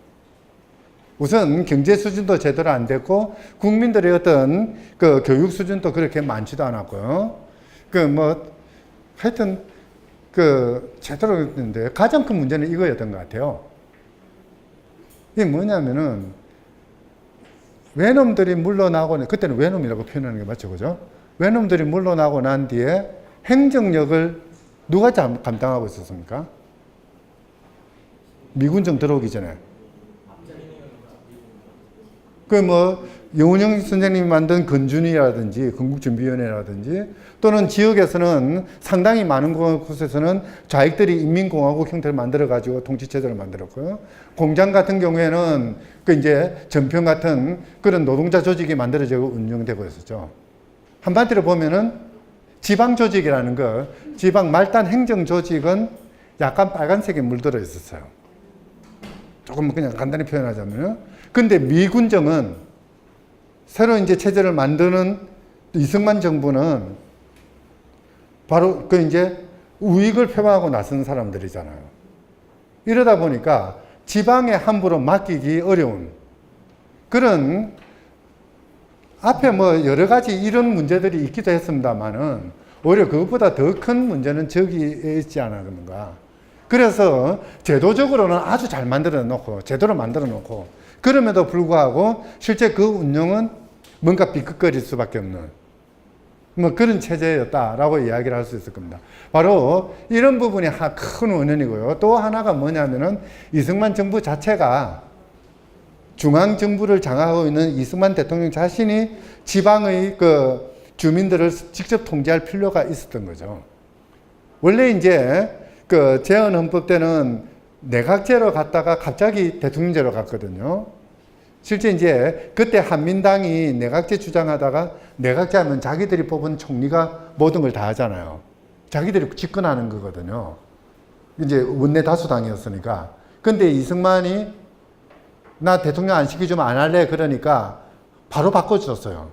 Speaker 1: 우선 경제 수준도 제대로 안 됐고 국민들의 어떤 그 교육 수준도 그렇게 많지도 않았고요. 그 뭐 하여튼 그 제대로 했는데 가장 큰 문제는 이거였던 것 같아요. 이게 뭐냐면은 외놈들이 물러나고, 그때는 외놈이라고 표현하는 게 맞죠, 그죠? 외놈들이 물러나고 난 뒤에 행정력을 누가 감당하고 있었습니까? 미군정 들어오기 전에. 그 뭐, 영운영 선생님이 만든 건준이라든지, 건국준비위원회라든지, 또는 지역에서는 상당히 많은 곳에서는 좌익들이 인민공화국 형태를 만들어가지고 통치체제를 만들었고요. 공장 같은 경우에는 그 이제 전평 같은 그런 노동자 조직이 만들어지고 운영되고 있었죠. 한마디로 보면은 지방 조직이라는 거, 지방 말단 행정 조직은 약간 빨간색에 물들어 있었어요. 조금 그냥 간단히 표현하자면요. 근데 미군정은 새로 이제 체제를 만드는 이승만 정부는 바로 그 이제 우익을 표방하고 나선 사람들이잖아요. 이러다 보니까 지방에 함부로 맡기기 어려운 그런 앞에 뭐 여러 가지 이런 문제들이 있기도 했습니다만은 오히려 그것보다 더 큰 문제는 저기에 있지 않았는가. 그래서 제도적으로는 아주 잘 만들어 놓고 제도를 만들어 놓고 그럼에도 불구하고 실제 그 운영은 뭔가 삐끗거릴 수밖에 없는 뭐 그런 체제였다라고 이야기를 할 수 있을 겁니다. 바로 이런 부분이 큰 원인이고요. 또 하나가 뭐냐면은 이승만 정부 자체가 중앙정부를 장악하고 있는 이승만 대통령 자신이 지방의 그 주민들을 직접 통제할 필요가 있었던 거죠. 원래 이제 그 재헌헌법 때는 내각제로 갔다가 갑자기 대통령제로 갔거든요. 실제 이제 그때 한민당이 내각제 주장하다가 내각제 하면 자기들이 뽑은 총리가 모든 걸 다 하잖아요. 자기들이 집권하는 거거든요. 이제 원내 다수당이었으니까. 근데 이승만이 나 대통령 안 시키주면 안 할래 그러니까 바로 바꿔줬어요.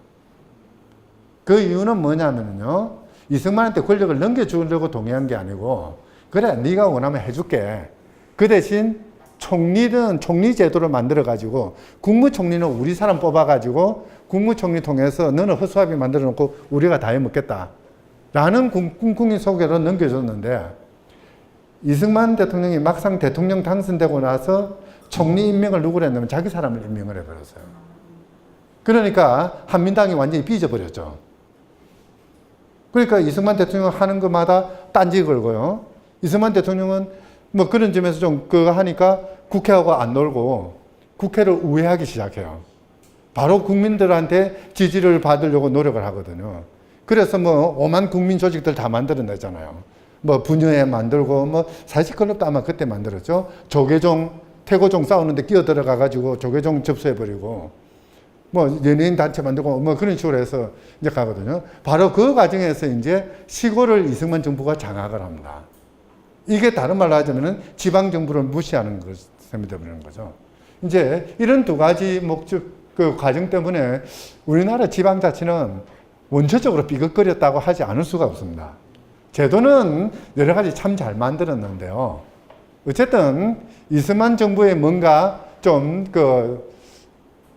Speaker 1: 그 이유는 뭐냐면요. 이승만한테 권력을 넘겨주려고 동의한 게 아니고 그래 네가 원하면 해줄게. 그 대신 총리는 총리 제도를 만들어 가지고 국무총리는 우리 사람 뽑아 가지고 국무총리 통해서 너는 허수아비 만들어 놓고 우리가 다 해먹겠다 라는 꿍꿍이 소개로 넘겨줬는데 이승만 대통령이 막상 대통령 당선되고 나서 총리 임명을 누구를 했냐면 자기 사람을 임명을 해버렸어요. 그러니까 한민당이 완전히 삐져버렸죠. 그러니까 이승만 대통령 하는 것마다 딴지 걸고요. 이승만 대통령은 뭐 그런 점에서 좀 그거 하니까 국회하고 안 놀고 국회를 우회하기 시작해요. 바로 국민들한테 지지를 받으려고 노력을 하거든요. 그래서 뭐 오만 국민 조직들 다 만들어내잖아요. 뭐 분여회 만들고 뭐 사회클럽도 아마 그때 만들었죠. 조계종, 태고종 싸우는데 끼어들어가 가지고 조계종 접수해버리고 뭐 연예인 단체 만들고 뭐 그런 식으로 해서 이제 가거든요. 바로 그 과정에서 이제 시골을 이승만 정부가 장악을 합니다. 이게 다른 말로 하자면은 지방 정부를 무시하는 것이 되는 거죠. 이제 이런 두 가지 목적 그 과정 때문에 우리나라 지방자치는 원초적으로 삐걱거렸다고 하지 않을 수가 없습니다. 제도는 여러 가지 참 잘 만들었는데요. 어쨌든 이승만 정부의 뭔가 좀 그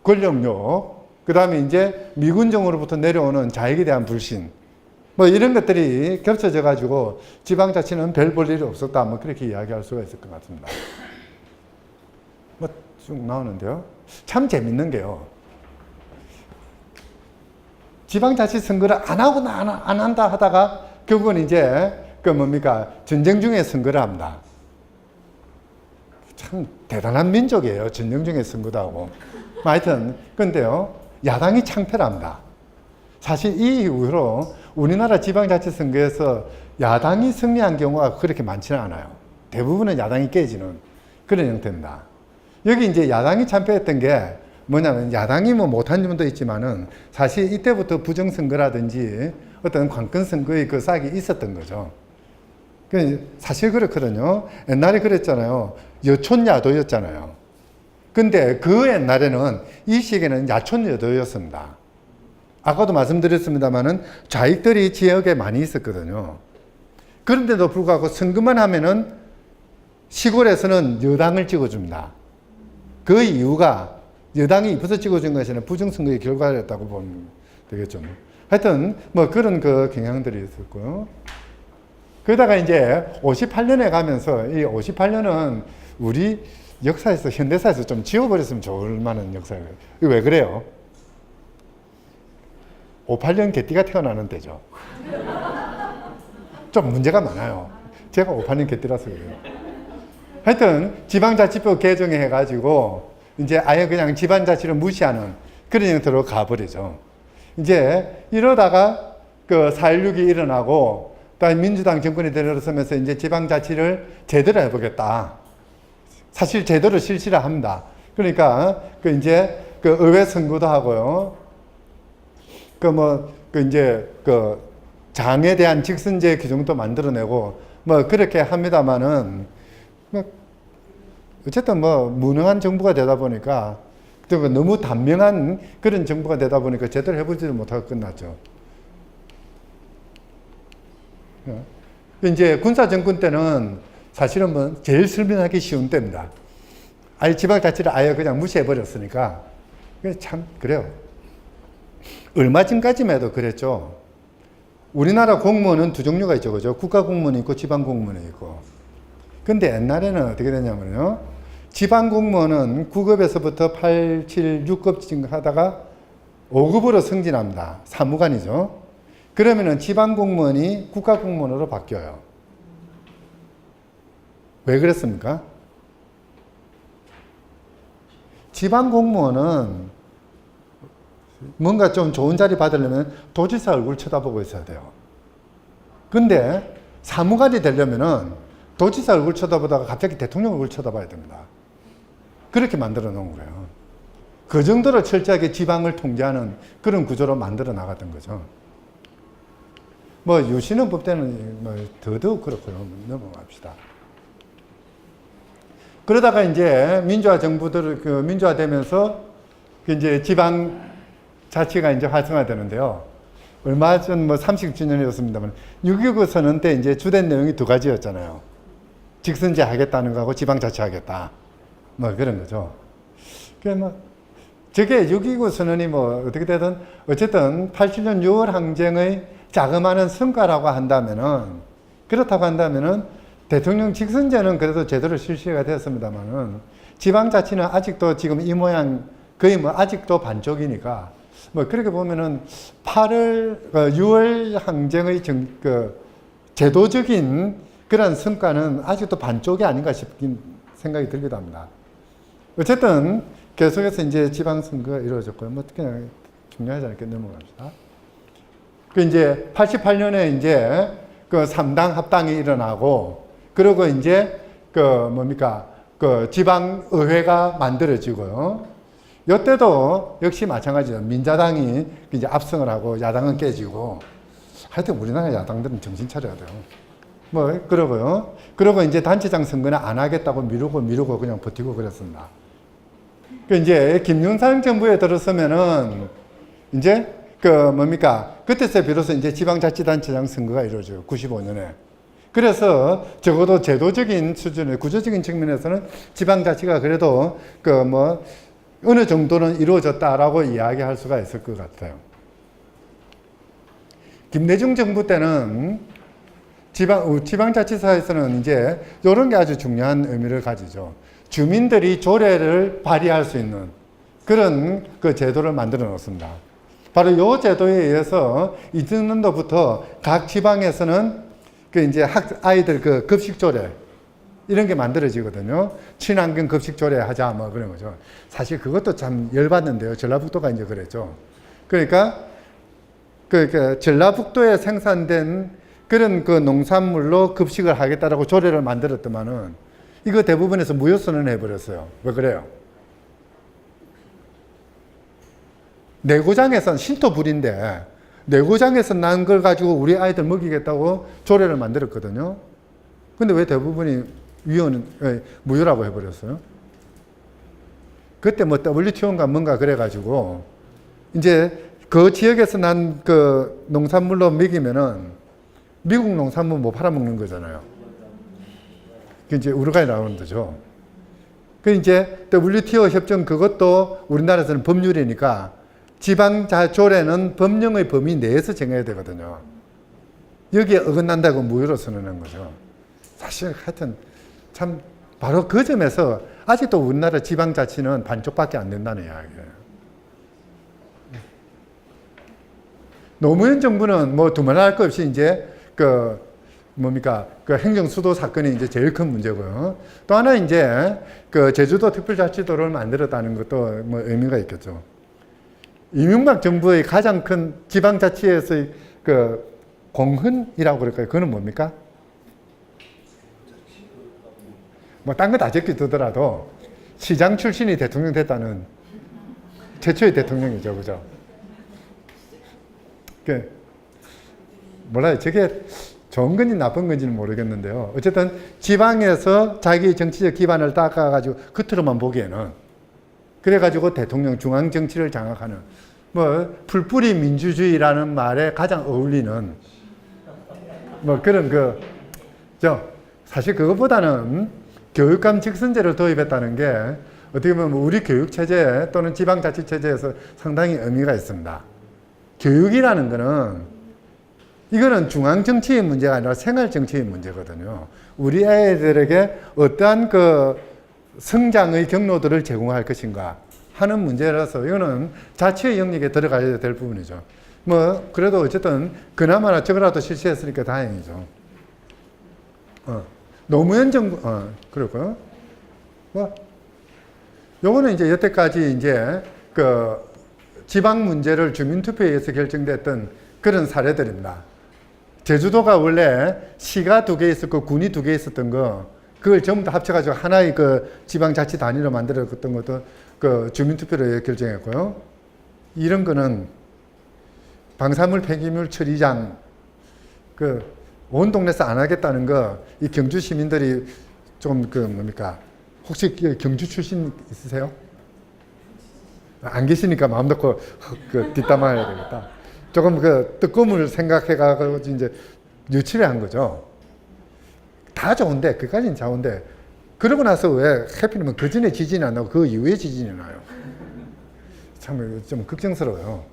Speaker 1: 권력욕, 그 다음에 이제 미군정으로부터 내려오는 자익에 대한 불신, 뭐 이런 것들이 겹쳐져 가지고 지방자치는 별 볼 일이 없었다. 뭐 그렇게 이야기할 수가 있을 것 같습니다. 뭐 쭉 나오는데요. 참 재밌는 게요. 지방자치 선거를 안 하고 안 한다 하다가 결국은 이제 그 뭡니까 전쟁 중에 선거를 합니다. 참 대단한 민족이에요. 전쟁 중에 선거도 하고. 하여튼 근데요 야당이 창패를 합니다. 사실 이 이후로 우리나라 지방자치 선거에서 야당이 승리한 경우가 그렇게 많지는 않아요. 대부분은 야당이 깨지는 그런 형태입니다. 여기 이제 야당이 참패했던 게 뭐냐면 야당이 뭐 못한 점도 있지만은 사실 이때부터 부정선거라든지 어떤 관건선거의 그 싹이 있었던 거죠. 사실 그렇거든요. 옛날에 그랬잖아요. 여촌야도였잖아요. 근데 그 옛날에는 이 시기에는 야촌여도였습니다. 아까도 말씀드렸습니다만은 좌익들이 지역에 많이 있었거든요. 그런데도 불구하고 선거만 하면은 시골에서는 여당을 찍어줍니다. 그 이유가 여당이 입혀서 찍어준 것에는 부정선거의 결과였다고 보면 되겠죠. 하여튼 뭐 그런 그 경향들이 있었고요. 그러다가 이제 58년에 가면서 이 58년은 우리 역사에서 현대사에서 좀 지워버렸으면 좋을 만한 역사예요. 이거 왜 그래요? 58년 개띠가 태어나는 때죠. 좀 문제가 많아요. 제가 58년 개띠라서 그래요. 하여튼 지방자치법 개정해 가지고 이제 아예 그냥 지방자치를 무시하는 그런 형태로 가버리죠. 이제 이러다가 그 4.16이 일어나고 그다음에 민주당 정권이 들어서면서 이제 지방자치를 제대로 해보겠다. 사실 제대로 실시를 합니다. 그러니까 그 이제 그 의회 선거도 하고요. 이제 그 장에 대한 직선제 규정도 만들어내고 뭐 그렇게 합니다만은 어쨌든 뭐 무능한 정부가 되다 보니까 너무 단명한 그런 정부가 되다 보니까 제대로 해보지도 못하고 끝났죠. 이제 군사정권 때는 사실은 뭐 제일 설명하기 쉬운 때입니다. 아예 지방자치를 아예 그냥 무시해버렸으니까. 참, 그래요. 얼마 전까지만 해도 그랬죠. 우리나라 공무원은 두 종류가 있죠. 그죠? 국가공무원이 있고 지방공무원이 있고. 근데 옛날에는 어떻게 되냐면요. 지방공무원은 9급에서부터 8, 7, 6급 하다가 5급으로 승진합니다. 사무관이죠. 그러면은 지방공무원이 국가공무원으로 바뀌어요. 왜 그랬습니까? 지방공무원은 뭔가 좀 좋은 자리 받으려면 도지사 얼굴 쳐다보고 있어야 돼요. 근데 사무관이 되려면은 도지사 얼굴 쳐다보다가 갑자기 대통령 얼굴 쳐다봐야 됩니다. 그렇게 만들어 놓은 거예요. 그 정도로 철저하게 지방을 통제하는 그런 구조로 만들어 나갔던 거죠. 뭐 유신헌법 때는 뭐 더더욱 그렇고요. 넘어갑시다. 그러다가 이제 민주화 정부들 그 민주화되면서 이제 지방 자치가 이제 활성화되는데요. 얼마 전 뭐 30주년이었습니다만 6.29 선언 때 이제 주된 내용이 두 가지였잖아요. 직선제 하겠다는 거하고 지방 자치하겠다. 뭐 그런 거죠. 그 뭐 저게 6.29 선언이 뭐 어떻게 되든 어쨌든 87년 6월 항쟁의 자그마한 성과라고 한다면은 그렇다고 한다면은 대통령 직선제는 그래도 제대로 실시가 됐습니다만은 지방자치는 아직도 지금 이 모양 거의 뭐 아직도 반쪽이니까 뭐 그렇게 보면은 6월 항쟁의 제도적인 그런 성과는 아직도 반쪽이 아닌가 싶긴 생각이 들기도 합니다. 어쨌든 계속해서 이제 지방선거가 이루어졌고요. 뭐 그냥 중요하지 않게 넘어갑시다. 그 이제 88년에 이제 그 3당 합당이 일어나고, 그리고 이제 그 뭡니까 그 지방의회가 만들어지고요. 이때도 역시 마찬가지죠. 민자당이 이제 압승을 하고 야당은 깨지고, 하여튼 우리나라 야당들은 정신 차려야 돼요. 뭐 그러고요. 그리고 이제 단체장 선거는 안 하겠다고 미루고 그냥 버티고 그랬습니다. 그 이제 김영삼 정부에 들어서면은 이제 그 뭡니까 그때서 비로소 이제 지방자치단체장 선거가 이루어져요. 95년에. 그래서 적어도 제도적인 수준의 구조적인 측면에서는 지방자치가 그래도 그 뭐 어느 정도는 이루어졌다라고 이야기할 수가 있을 것 같아요. 김대중 정부 때는 지방자치사에서는 이제 이런 게 아주 중요한 의미를 가지죠. 주민들이 조례를 발의할 수 있는 그런 그 제도를 만들어 놓습니다. 바로 이 제도에 의해서 2000년도부터 각 지방에서는 그 이제 아이들 그 급식 조례 이런 게 만들어지거든요. 친환경 급식 조례 하자 뭐 그런 거죠. 사실 그것도 참 열받는데요. 전라북도가 이제 그랬죠. 그러니까 전라북도에 생산된 그런 그 농산물로 급식을 하겠다라고 조례를 만들었더만은 이거 대부분에서 무효선언을 해버렸어요. 왜 그래요? 내고장에선 신토불인데 내고장에서 난 걸 가지고 우리 아이들 먹이겠다고 조례를 만들었거든요. 근데 왜 대부분이 무효라고 해버렸어요? 그때 뭐 WTO인가 뭔가 그래가지고 이제 그 지역에서 난 그 농산물로 먹이면은 미국 농산물 못 팔아먹는 거잖아요. 그 이제 우루과이 라운드죠. 그 이제 WTO 협정 그것도 우리나라에서는 법률이니까 지방자조례는 법령의 범위 내에서 정해야 되거든요. 여기에 어긋난다고 무효로 선언한 거죠. 사실 하여튼 참 바로 그 점에서 아직도 우리나라 지방자치는 반쪽밖에 안 된다는 이야기예요. 노무현 정부는 뭐 두말할 것 없이 이제 그 행정수도 사건이 이제 제일 큰 문제고요. 또 하나 이제 그 제주도 특별자치도를 만들었다는 것도 뭐 의미가 있겠죠. 이명박 정부의 가장 큰 지방자치에서의 그 공헌이라고 그럴까요? 그거는 뭡니까? 뭐 딴 거 다 제끼더라도 시장 출신이 대통령 됐다는 최초의 대통령이죠, 그죠? 몰라요. 저게 좋은 건지 나쁜 건지는 모르겠는데요. 어쨌든 지방에서 자기 정치적 기반을 닦아가지고 겉으로만 보기에는 그래가지고 대통령 중앙 정치를 장악하는 뭐 풀뿌리 민주주의라는 말에 가장 어울리는 뭐 그런 사실 그것보다는 교육감 직선제를 도입했다는 게 어떻게 보면 우리 교육체제 또는 지방자치체제에서 상당히 의미가 있습니다. 교육이라는 거는 이거는 중앙정치의 문제가 아니라 생활정치의 문제거든요. 우리 아이들에게 어떠한 그 성장의 경로들을 제공할 것인가 하는 문제라서 이거는 자치의 영역에 들어가야 될 부분이죠. 뭐 그래도 어쨌든 그나마나 저거라도 실시했으니까 다행이죠. 노무현 정부 그렇고요. 뭐 요거는 이제 여태까지 이제 그 지방 문제를 주민투표에 의해서 결정됐던 그런 사례들입니다. 제주도가 원래 시가 2개 있었고 군이 2개 있었던 거 그걸 전부 다 합쳐가지고 하나의 그 지방자치 단위로 만들었던 것도 그 주민투표로 결정했고요. 이런 거는 방사물 폐기물 처리장 온 동네에서 안 하겠다는 거 이 경주 시민들이 좀 혹시 경주 출신 있으세요? 안 계시니까 마음 놓고 뒷담화해야 되겠다. 조금 뜨거움을 생각해가지고 이제 유치를 한 거죠. 다 좋은데, 그까지는 좋은데, 그러고 나서 왜 해필이면 그 전에 지진이 안 나고 그 이후에 지진이 나요. 참 좀 걱정스러워요.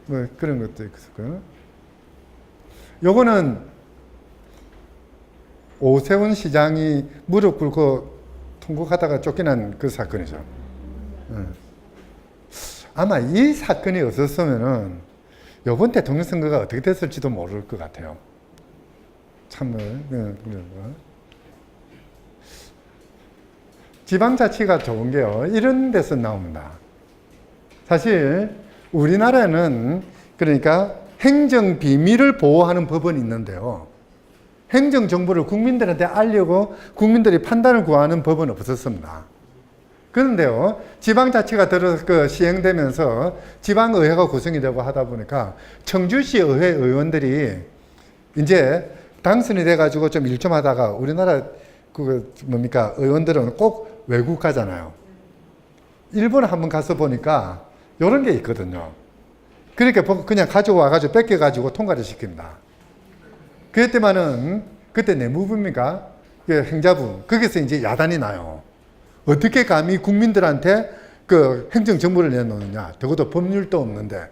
Speaker 1: 뭐 그런 것도 있었고요. 요거는 오세훈 시장이 무릎 꿇고 통곡하다가 쫓겨난 그 사건이죠. 아마 이 사건이 없었으면은 이번 대통령 선거가 어떻게 됐을지도 모를 것 같아요. 참, 지방자치가 좋은 게요, 이런 데서 나옵니다. 사실 우리나라는 그러니까 행정 비밀을 보호하는 법은 있는데요, 행정 정보를 국민들한테 알려고 국민들이 판단을 구하는 법은 없었습니다. 그런데요, 지방자치가 시행되면서 지방의회가 구성이 되고 하다 보니까 청주시 의회 의원들이 이제 당선이 돼가지고 좀 일 좀 하다가, 우리나라 의원들은 꼭 외국 가잖아요. 일본 한번 가서 보니까 이런 게 있거든요. 그러니까 그냥 가져와가지고 뺏겨가지고 통과를 시킵니다. 그랬더만은 그때 내무부입니까? 행자부. 거기서 이제 야단이 나요. 어떻게 감히 국민들한테 그 행정 정보를 내놓느냐. 적어도 법률도 없는데.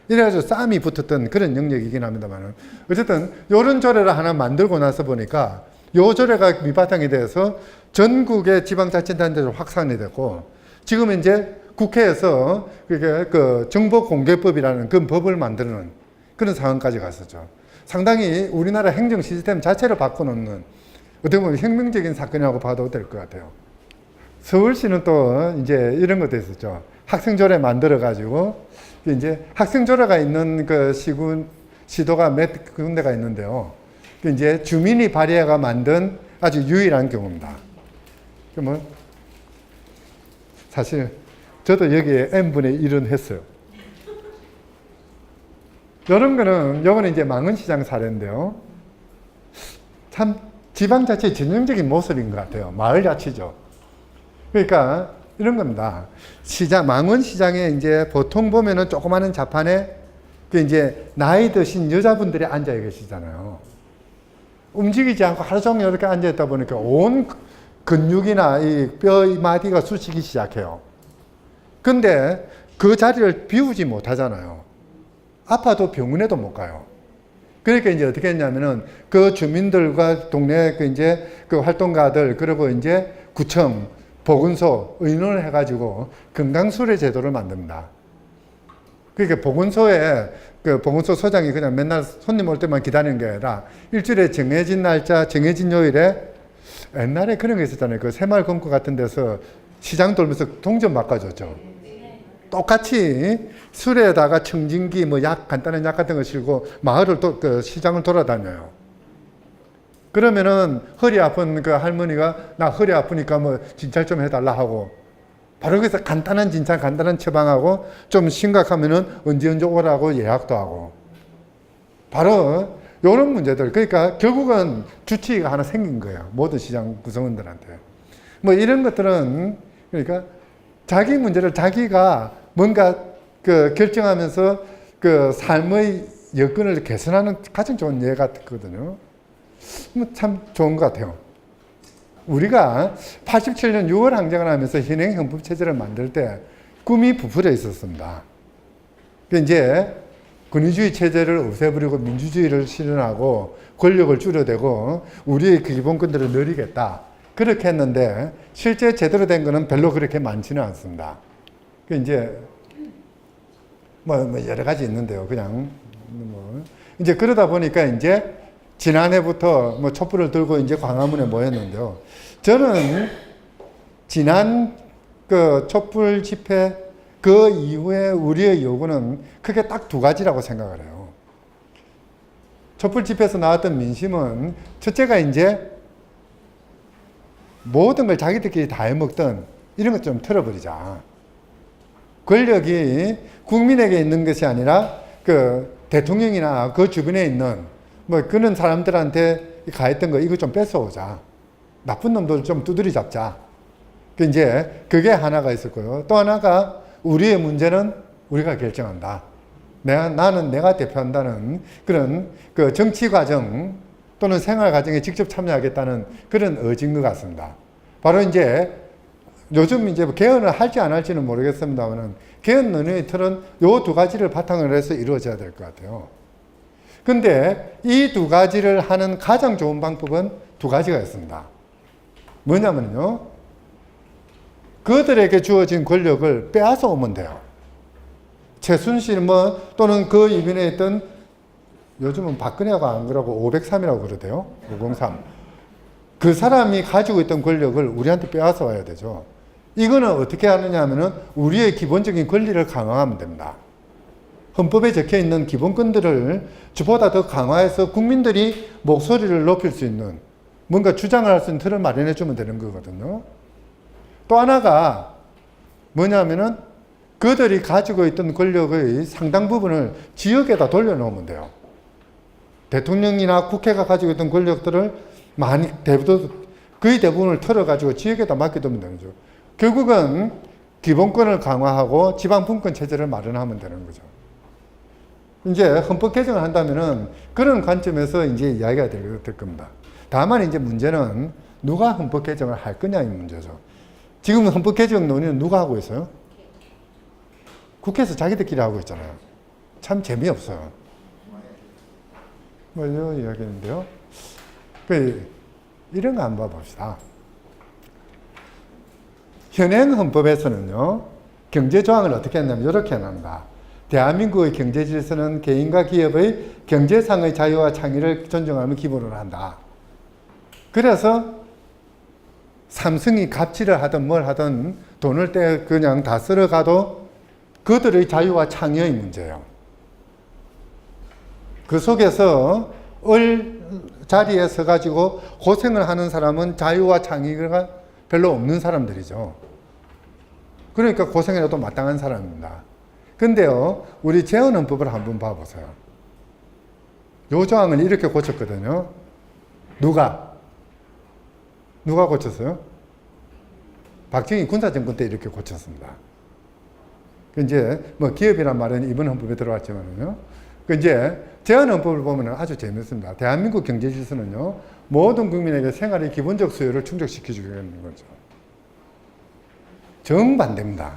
Speaker 1: 이래가지고 싸움이 붙었던 그런 영역이긴 합니다만, 어쨌든 요런 조례를 하나 만들고 나서 보니까 요 조례가 밑바탕이 돼서 전국의 지방자치단체로 확산이 되고, 지금 이제 국회에서 그 정보공개법이라는 그 법을 만드는 그런 상황까지 갔었죠. 상당히 우리나라 행정 시스템 자체를 바꿔놓는, 어떻게 보면 혁명적인 사건이라고 봐도 될 것 같아요. 서울시는 또 이제 이런 것도 있었죠. 학생조례 만들어가지고, 이제 학생조례가 있는 그 시도가 몇 군데가 있는데요. 이제 주민이 발의해가 만든 아주 유일한 경우입니다. 그러면 사실 저도 여기에 n분의 1은 했어요. 이런 거는, 요거는 이제 망원시장 사례인데요. 참 지방자치의 전형적인 모습인 것 같아요. 마을자치죠. 그러니까 이런 겁니다. 망원시장에 이제 보통 보면은 조그마한 자판에 그 이제 나이 드신 여자분들이 앉아 계시잖아요. 움직이지 않고 하루 종일 이렇게 앉아 있다 보니까 온 근육이나 이 뼈 마디가 쑤시기 시작해요. 근데 그 자리를 비우지 못하잖아요. 아파도 병원에도 못 가요. 그러니까 이제 어떻게 했냐면은 그 주민들과 동네 그 활동가들, 그리고 이제 구청, 보건소 의논을 해가지고 건강수레 제도를 만듭니다. 그러니까 보건소 소장이 그냥 맨날 손님 올 때만 기다리는 게 아니라 일주일에 정해진 날짜, 정해진 요일에, 옛날에 그런 게 있었잖아요. 그 새마을금고 같은 데서 시장 돌면서 동전 바꿔줬죠. 똑같이 수레에다가 청진기, 간단한 약 같은 거 실고 마을을 시장을 돌아다녀요. 그러면은 허리 아픈 그 할머니가 나 허리 아프니까 진찰 좀 해달라 하고, 바로 거기서 간단한 진찰, 간단한 처방하고, 좀 심각하면은 언제 오라고 예약도 하고, 바로 이런 문제들. 그러니까 결국은 주치의가 하나 생긴 거예요. 모든 시장 구성원들한테. 이런 것들은, 그러니까 자기 문제를 자기가 뭔가 결정하면서 그 삶의 여건을 개선하는 가장 좋은 예 같거든요. 참 좋은 것 같아요. 우리가 87년 6월 항쟁을 하면서 현행 형법체제를 만들 때 꿈이 부풀어 있었습니다. 이제 권위주의 체제를 없애버리고 민주주의를 실현하고 권력을 줄여대고 우리의 그 기본권들을 누리겠다. 그렇게 했는데 실제 제대로 된 거는 별로 그렇게 많지는 않습니다. 이제 여러 가지 있는데요. 그냥 이제 그러다 보니까 이제 지난해부터 촛불을 들고 이제 광화문에 모였는데요. 저는 지난 그 촛불 집회 그 이후에 우리의 요구는 크게 딱 두 가지라고 생각을 해요. 촛불 집회에서 나왔던 민심은 첫째가 이제 모든 걸 자기들끼리 다 해먹던 이런 것 좀 털어버리자. 권력이 국민에게 있는 것이 아니라 그 대통령이나 그 주변에 있는 그런 사람들한테 가했던 거 이거 좀 뺏어오자. 나쁜 놈들 좀 두드리 잡자. 이제 그게 하나가 있었고요. 또 하나가 우리의 문제는 우리가 결정한다. 나는 내가 대표한다는 그런 그 정치 과정 또는 생활 과정에 직접 참여하겠다는 그런 의지인 것 같습니다. 바로 이제 요즘 이제 개헌을 할지 안 할지는 모르겠습니다만 개헌 논의의 틀은 요 두 가지를 바탕으로 해서 이루어져야 될 것 같아요. 근데 이 두 가지를 하는 가장 좋은 방법은 두 가지가 있습니다. 뭐냐면요. 그들에게 주어진 권력을 빼앗아 오면 돼요. 최순실 뭐 또는 그 이면에 있던 요즘은 박근혜가 안 그러고 503이라고 그러대요. 503. 그 사람이 가지고 있던 권력을 우리한테 빼앗아 와야 되죠. 이거는 어떻게 하느냐 하면은 우리의 기본적인 권리를 강화하면 됩니다. 헌법에 적혀 있는 기본권들을 보다 더 강화해서 국민들이 목소리를 높일 수 있는 뭔가 주장을 할 수 있는 틀을 마련해 주면 되는 거거든요. 또 하나가 뭐냐면은 그들이 가지고 있던 권력의 상당 부분을 지역에다 돌려놓으면 돼요. 대통령이나 국회가 가지고 있던 권력들을 거의 대부분을 털어가지고 지역에다 맡겨두면 되는 거죠. 결국은 기본권을 강화하고 지방분권 체제를 마련하면 되는 거죠. 이제 헌법 개정을 한다면은 그런 관점에서 이제 이야기가 될 겁니다. 다만 이제 문제는 누가 헌법 개정을 할 거냐의 문제죠. 지금 헌법 개정 논의는 누가 하고 있어요? 국회에서 자기들끼리 하고 있잖아요. 참 재미없어요. 뭐 이런 이야기인데요. 이런 거 한번 봅시다. 현행 헌법에서는요, 경제 조항을 어떻게 했냐면 이렇게 해놨습니다. 대한민국의 경제 질서는 개인과 기업의 경제상의 자유와 창의를 존중하며 기본으로 한다. 그래서 삼성이 갑질을 하든 뭘 하든 돈을 그냥 다 쓸어가도 그들의 자유와 창의의 문제예요. 그 속에서 자리에 서가지고 고생을 하는 사람은 자유와 창의가 별로 없는 사람들이죠. 그러니까 고생이라도 마땅한 사람입니다. 근데요, 우리 재헌헌법을 한번 봐보세요. 요 조항을 이렇게 고쳤거든요. 누가 고쳤어요? 박정희 군사정권 때 이렇게 고쳤습니다. 이제 뭐 기업이란 말은 이번 헌법에 들어왔지만요. 이제 재헌헌법을 보면 아주 재밌습니다. 대한민국 경제 질서는요, 모든 국민에게 생활의 기본적 수요를 충족시켜주는 거죠. 정반대입니다.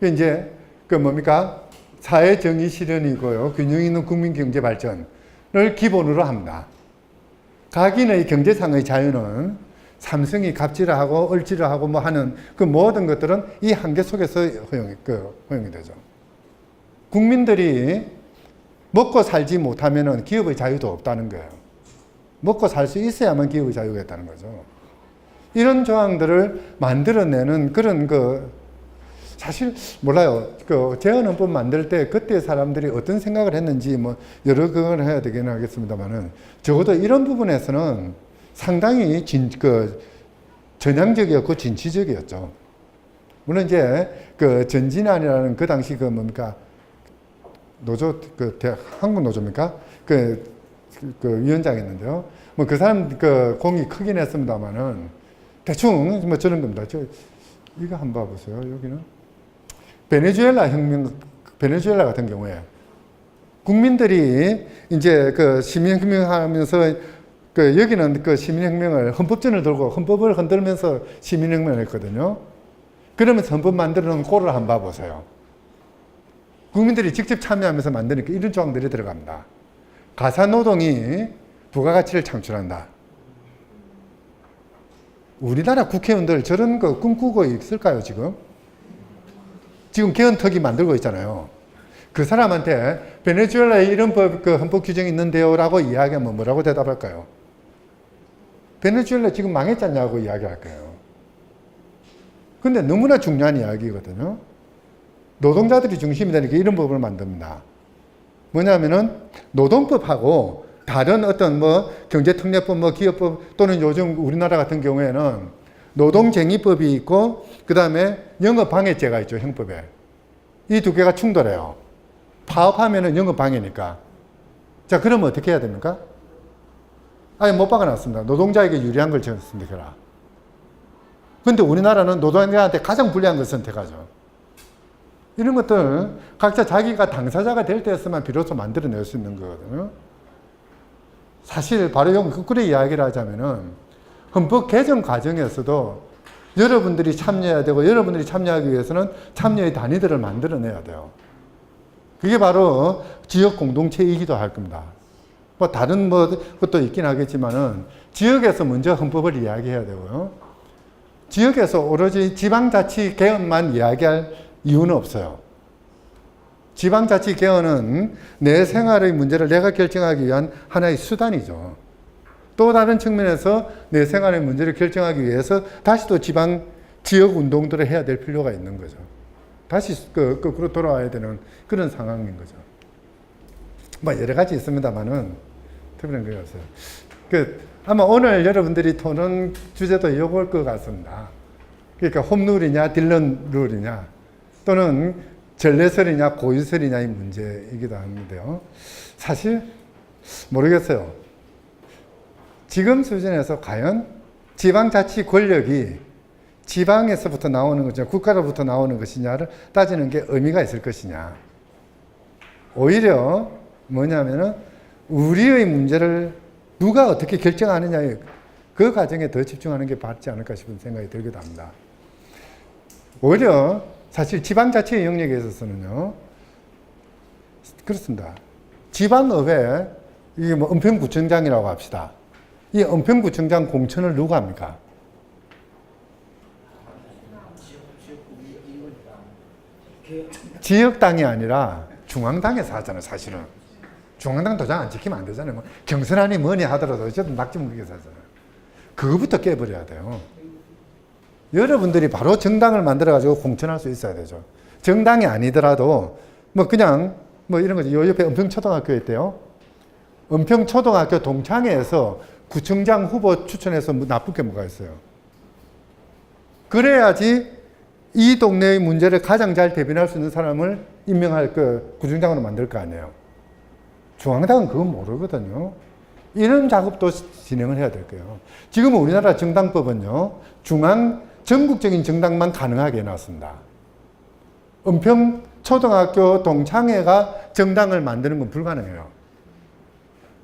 Speaker 1: 이제 뭡니까? 사회 정의 실현이고요, 균형 있는 국민 경제 발전을 기본으로 합니다. 각인의 경제상의 자유는 삼성이 갑질을 하고 얼질을 하고 뭐 하는 그 모든 것들은 이 한계 속에서 허용이 되죠. 국민들이 먹고 살지 못하면은 기업의 자유도 없다는 거예요. 먹고 살 수 있어야만 기업의 자유가 있다는 거죠. 이런 조항들을 만들어내는 그런 사실 몰라요. 재헌헌법 만들 때 그때 사람들이 어떤 생각을 했는지 뭐 여러 걸 해야 되긴 하겠습니다만은 적어도 이런 부분에서는 상당히 전향적이었고 진취적이었죠. 물론 이제 전진안이라는 그 당시 뭡니까? 노조, 한국 노조입니까? 위원장이었는데요. 뭐 그 사람 공이 크긴 했습니다만은 대충 뭐 저런 겁니다. 이거 한번 봐보세요. 여기는 베네수엘라 같은 경우에 국민들이 이제 시민혁명하면서 여기는 시민혁명을 헌법전을 들고 헌법을 흔들면서 시민혁명을 했거든요. 그러면서 헌법 만들어 놓은 꼴을 한번 봐보세요. 국민들이 직접 참여하면서 만드니까 이런 조항들이 들어갑니다. 가사노동이 부가가치를 창출한다. 우리나라 국회의원들 저런 거 꿈꾸고 있을까요, 지금? 지금 개헌특위 만들고 있잖아요. 그 사람한테 베네수엘라에 이런 헌법 규정이 있는데요 라고 이야기하면 뭐라고 대답할까요? 베네수엘라 지금 망했잖냐고 이야기할 거예요. 근데 너무나 중요한 이야기거든요. 노동자들이 중심이 되니까 이런 법을 만듭니다. 뭐냐면은 노동법하고 다른 어떤 경제특례법, 기업법 또는 요즘 우리나라 같은 경우에는 노동쟁의법이 있고 그 다음에 영업방해죄가 있죠, 형법에. 이 두 개가 충돌해요. 파업하면은 영업방해니까. 자, 그러면 어떻게 해야 됩니까? 아예 못 박아놨습니다. 노동자에게 유리한 걸 선택해라. 근데 우리나라는 노동자한테 가장 불리한 걸 선택하죠. 이런 것들 각자 자기가 당사자가 될 때에서만 비로소 만들어낼 수 있는 거거든요. 사실 바로 용 거꾸로 이야기를 하자면은 헌법 개정 과정에서도 여러분들이 참여해야 되고 여러분들이 참여하기 위해서는 참여의 단위들을 만들어내야 돼요. 그게 바로 지역 공동체이기도 할 겁니다. 뭐 다른 것도 있긴 하겠지만은 지역에서 먼저 헌법을 이야기해야 되고요. 지역에서 오로지 지방자치 개헌만 이야기할 이유는 없어요. 지방자치 개헌은 내 생활의 문제를 내가 결정하기 위한 하나의 수단이죠. 또 다른 측면에서 내 생활의 문제를 결정하기 위해서 다시 또 지방 지역 운동들을 해야 될 필요가 있는 거죠. 다시 거꾸로 돌아와야 되는 그런 상황인 거죠. 뭐 여러 가지 있습니다만은 특별한 게 없어요. 아마 오늘 여러분들이 토론 주제도 이걸 것 같습니다. 그러니까 홈룰이냐 딜런 룰이냐 또는 전례설이냐 고유설이냐의 문제이기도 하는데요. 사실 모르겠어요. 지금 수준에서 과연 지방자치 권력이 지방에서부터 나오는 것이냐 국가로부터 나오는 것이냐를 따지는 게 의미가 있을 것이냐. 오히려 뭐냐면은 우리의 문제를 누가 어떻게 결정하느냐의 그 과정에 더 집중하는 게 맞지 않을까 싶은 생각이 들기도 합니다. 오히려 사실 지방자치의 영역에 있어서는요, 그렇습니다. 지방의회, 이게 뭐 은평구청장이라고 합시다. 이 은평구청장 공천을 누가 합니까? 지역당이 아니라 중앙당에서 하잖아요, 사실은. 중앙당 도장 안 지키면 안 되잖아요. 뭐 경선하니 뭐니 하더라도 어쨌든 낙지먹기에서 하잖아요. 그거부터 깨버려야 돼요. 여러분들이 바로 정당을 만들어가지고 공천할 수 있어야 되죠. 정당이 아니더라도 뭐 그냥 뭐 이런 거지. 요 옆에 은평초등학교 있대요. 은평초등학교 동창회에서 구청장 후보 추천해서 뭐 나쁠 게 뭐가 있어요. 그래야지 이 동네의 문제를 가장 잘 대변할 수 있는 사람을 임명할 구청장으로 만들 거 아니에요. 중앙당은 그건 모르거든요. 이런 작업도 진행을 해야 될 거예요. 지금 우리나라 정당법은요, 전국적인 정당만 가능하게 해놨습니다. 은평초등학교 동창회가 정당을 만드는 건 불가능해요.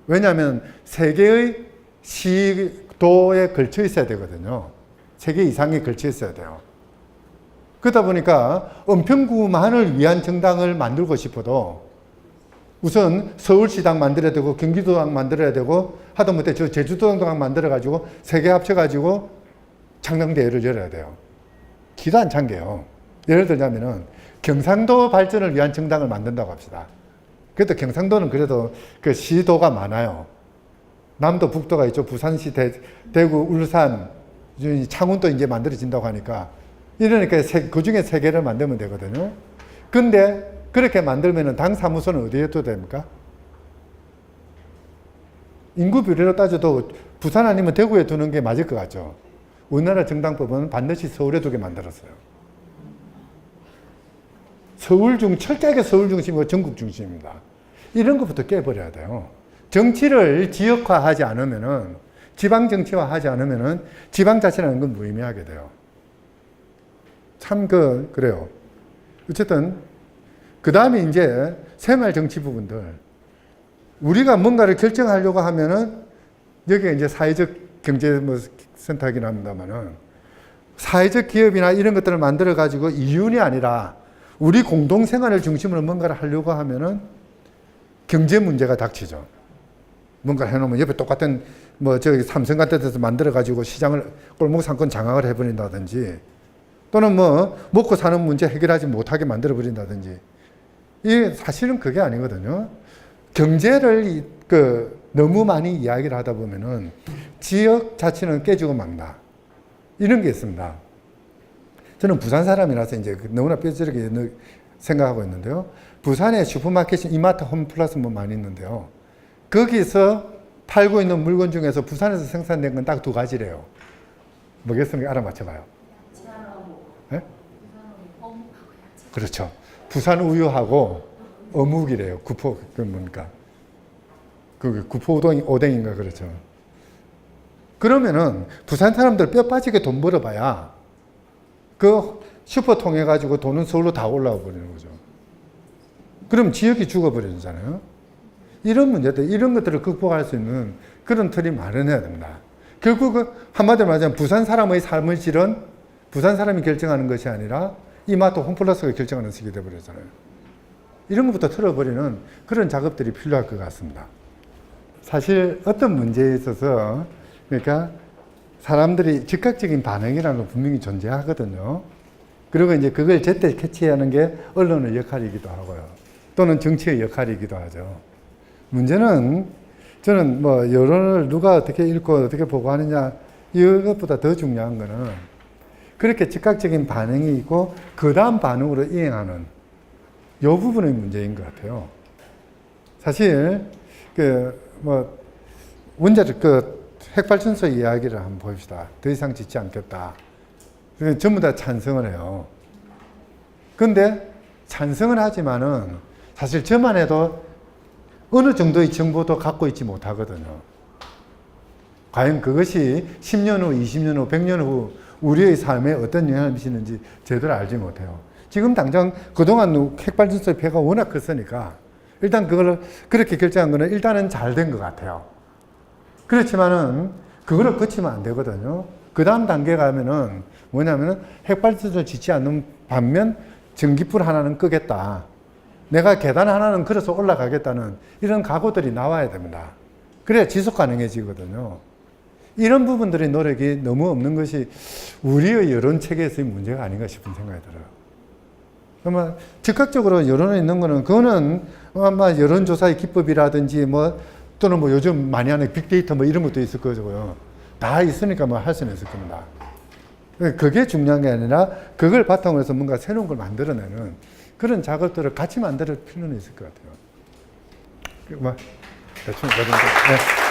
Speaker 1: 왜냐하면 세 개의 시도에 걸쳐 있어야 되거든요. 3개 이상에 걸쳐 있어야 돼요. 그러다 보니까 은평구만을 위한 정당을 만들고 싶어도 우선 서울시당 만들어야 되고 경기도당 만들어야 되고 하다못해 저 제주도당 만들어가지고 3개 합쳐가지고 창당대회를 열어야 돼요. 기도 안 찬 게요. 예를 들자면은 경상도 발전을 위한 정당을 만든다고 합시다. 그래도 경상도는 그래도 그 시도가 많아요. 남도 북도가 있죠. 부산시, 대구, 울산, 창원도 이제 만들어진다고 하니까 이러니까 그 중에 3개를 만들면 되거든요. 근데 그렇게 만들면 당 사무소는 어디에 둬야 됩니까? 인구 비례로 따져도 부산 아니면 대구에 두는 게 맞을 것 같죠. 우리나라 정당법은 반드시 서울에 두게 만들었어요. 철저하게 서울 중심이고 전국 중심입니다. 이런 것부터 깨버려야 돼요. 정치를 지역화하지 않으면은, 지방 정치화하지 않으면은 지방자치라는 건 무의미하게 돼요. 참 그래요. 어쨌든 그 다음에 이제 생활 정치 부분들, 우리가 뭔가를 결정하려고 하면은 여기가 이제 사회적 경제 센터이긴 합니다만은 사회적 기업이나 이런 것들을 만들어 가지고 이윤이 아니라 우리 공동 생활을 중심으로 뭔가를 하려고 하면은 경제 문제가 닥치죠. 뭔가를 해놓으면 옆에 똑같은 저기 삼성 같은 데서 만들어 가지고 시장을 골목 상권 장악을 해버린다든지 또는 먹고 사는 문제 해결하지 못하게 만들어 버린다든지. 이 사실은 그게 아니거든요. 경제를 너무 많이 이야기를 하다 보면은 지역 자치는 깨지고 막나. 이런 게 있습니다. 저는 부산 사람이라서 이제 너무나 뼈저리게 생각하고 있는데요. 부산에 슈퍼마켓이 이마트 홈플러스 많이 있는데요. 거기서 팔고 있는 물건 중에서 부산에서 생산된 건 딱 2가지래요. 뭐겠습니까? 알아맞혀봐요. 네? 그렇죠. 부산 우유하고 어묵이래요. 구포, 뭡니까? 구포 오뎅인가, 그렇죠. 그러면은, 부산 사람들 뼈 빠지게 돈 벌어봐야, 슈퍼 통해가지고 돈은 서울로 다 올라와 버리는 거죠. 그럼 지역이 죽어버리잖아요. 이런 문제들, 이런 것들을 극복할 수 있는 그런 틀이 마련해야 됩니다. 결국, 한마디로 말하자면, 부산 사람의 삶의 질은 부산 사람이 결정하는 것이 아니라, 이마트 홈플러스가 결정하는 식이 되어버렸잖아요. 이런 것부터 틀어버리는 그런 작업들이 필요할 것 같습니다. 사실 어떤 문제에 있어서 그러니까 사람들이 즉각적인 반응이라는 건 분명히 존재하거든요. 그리고 이제 그걸 제때 캐치하는 게 언론의 역할이기도 하고요. 또는 정치의 역할이기도 하죠. 문제는 저는 뭐 여론을 누가 어떻게 읽고 어떻게 보고하느냐 이것보다 더 중요한 거는 그렇게 즉각적인 반응이 있고 그 다음 반응으로 이행하는 이 부분의 문제인 것 같아요. 사실 원자력 핵발전소 이야기를 한번 봅시다. 더 이상 짓지 않겠다. 전부 다 찬성을 해요. 근데 찬성을 하지만은 사실 저만 해도 어느 정도의 정보도 갖고 있지 못하거든요. 과연 그것이 10년 후, 20년 후, 100년 후 우리의 삶에 어떤 영향을 미치는지 제대로 알지 못해요. 지금 당장 그동안 핵발전소의 폐가 워낙 컸으니까 일단 그걸 그렇게 결정한 거는 일단은 잘 된 것 같아요. 그렇지만은 그거를 거치면 안 되거든요. 그 다음 단계 가면은 뭐냐면은 핵발전소를 짓지 않는 반면 전기불 하나는 끄겠다. 내가 계단 하나는 걸어서 올라가겠다는 이런 각오들이 나와야 됩니다. 그래야 지속 가능해지거든요. 이런 부분들의 노력이 너무 없는 것이 우리의 여론 체계에서의 문제가 아닌가 싶은 생각이 들어요. 아마 즉각적으로 여론에 있는 거는 그거는 아마 여론조사의 기법이라든지 뭐 또는 뭐 요즘 많이 하는 빅데이터 뭐 이런 것도 있을 거고요. 다 있으니까 뭐 할 수는 있을 겁니다. 그게 중요한 게 아니라 그걸 바탕으로 해서 뭔가 새로운 걸 만들어내는 그런 작업들을 같이 만들 필요는 있을 것 같아요. 뭐 대충 그 정도. 네.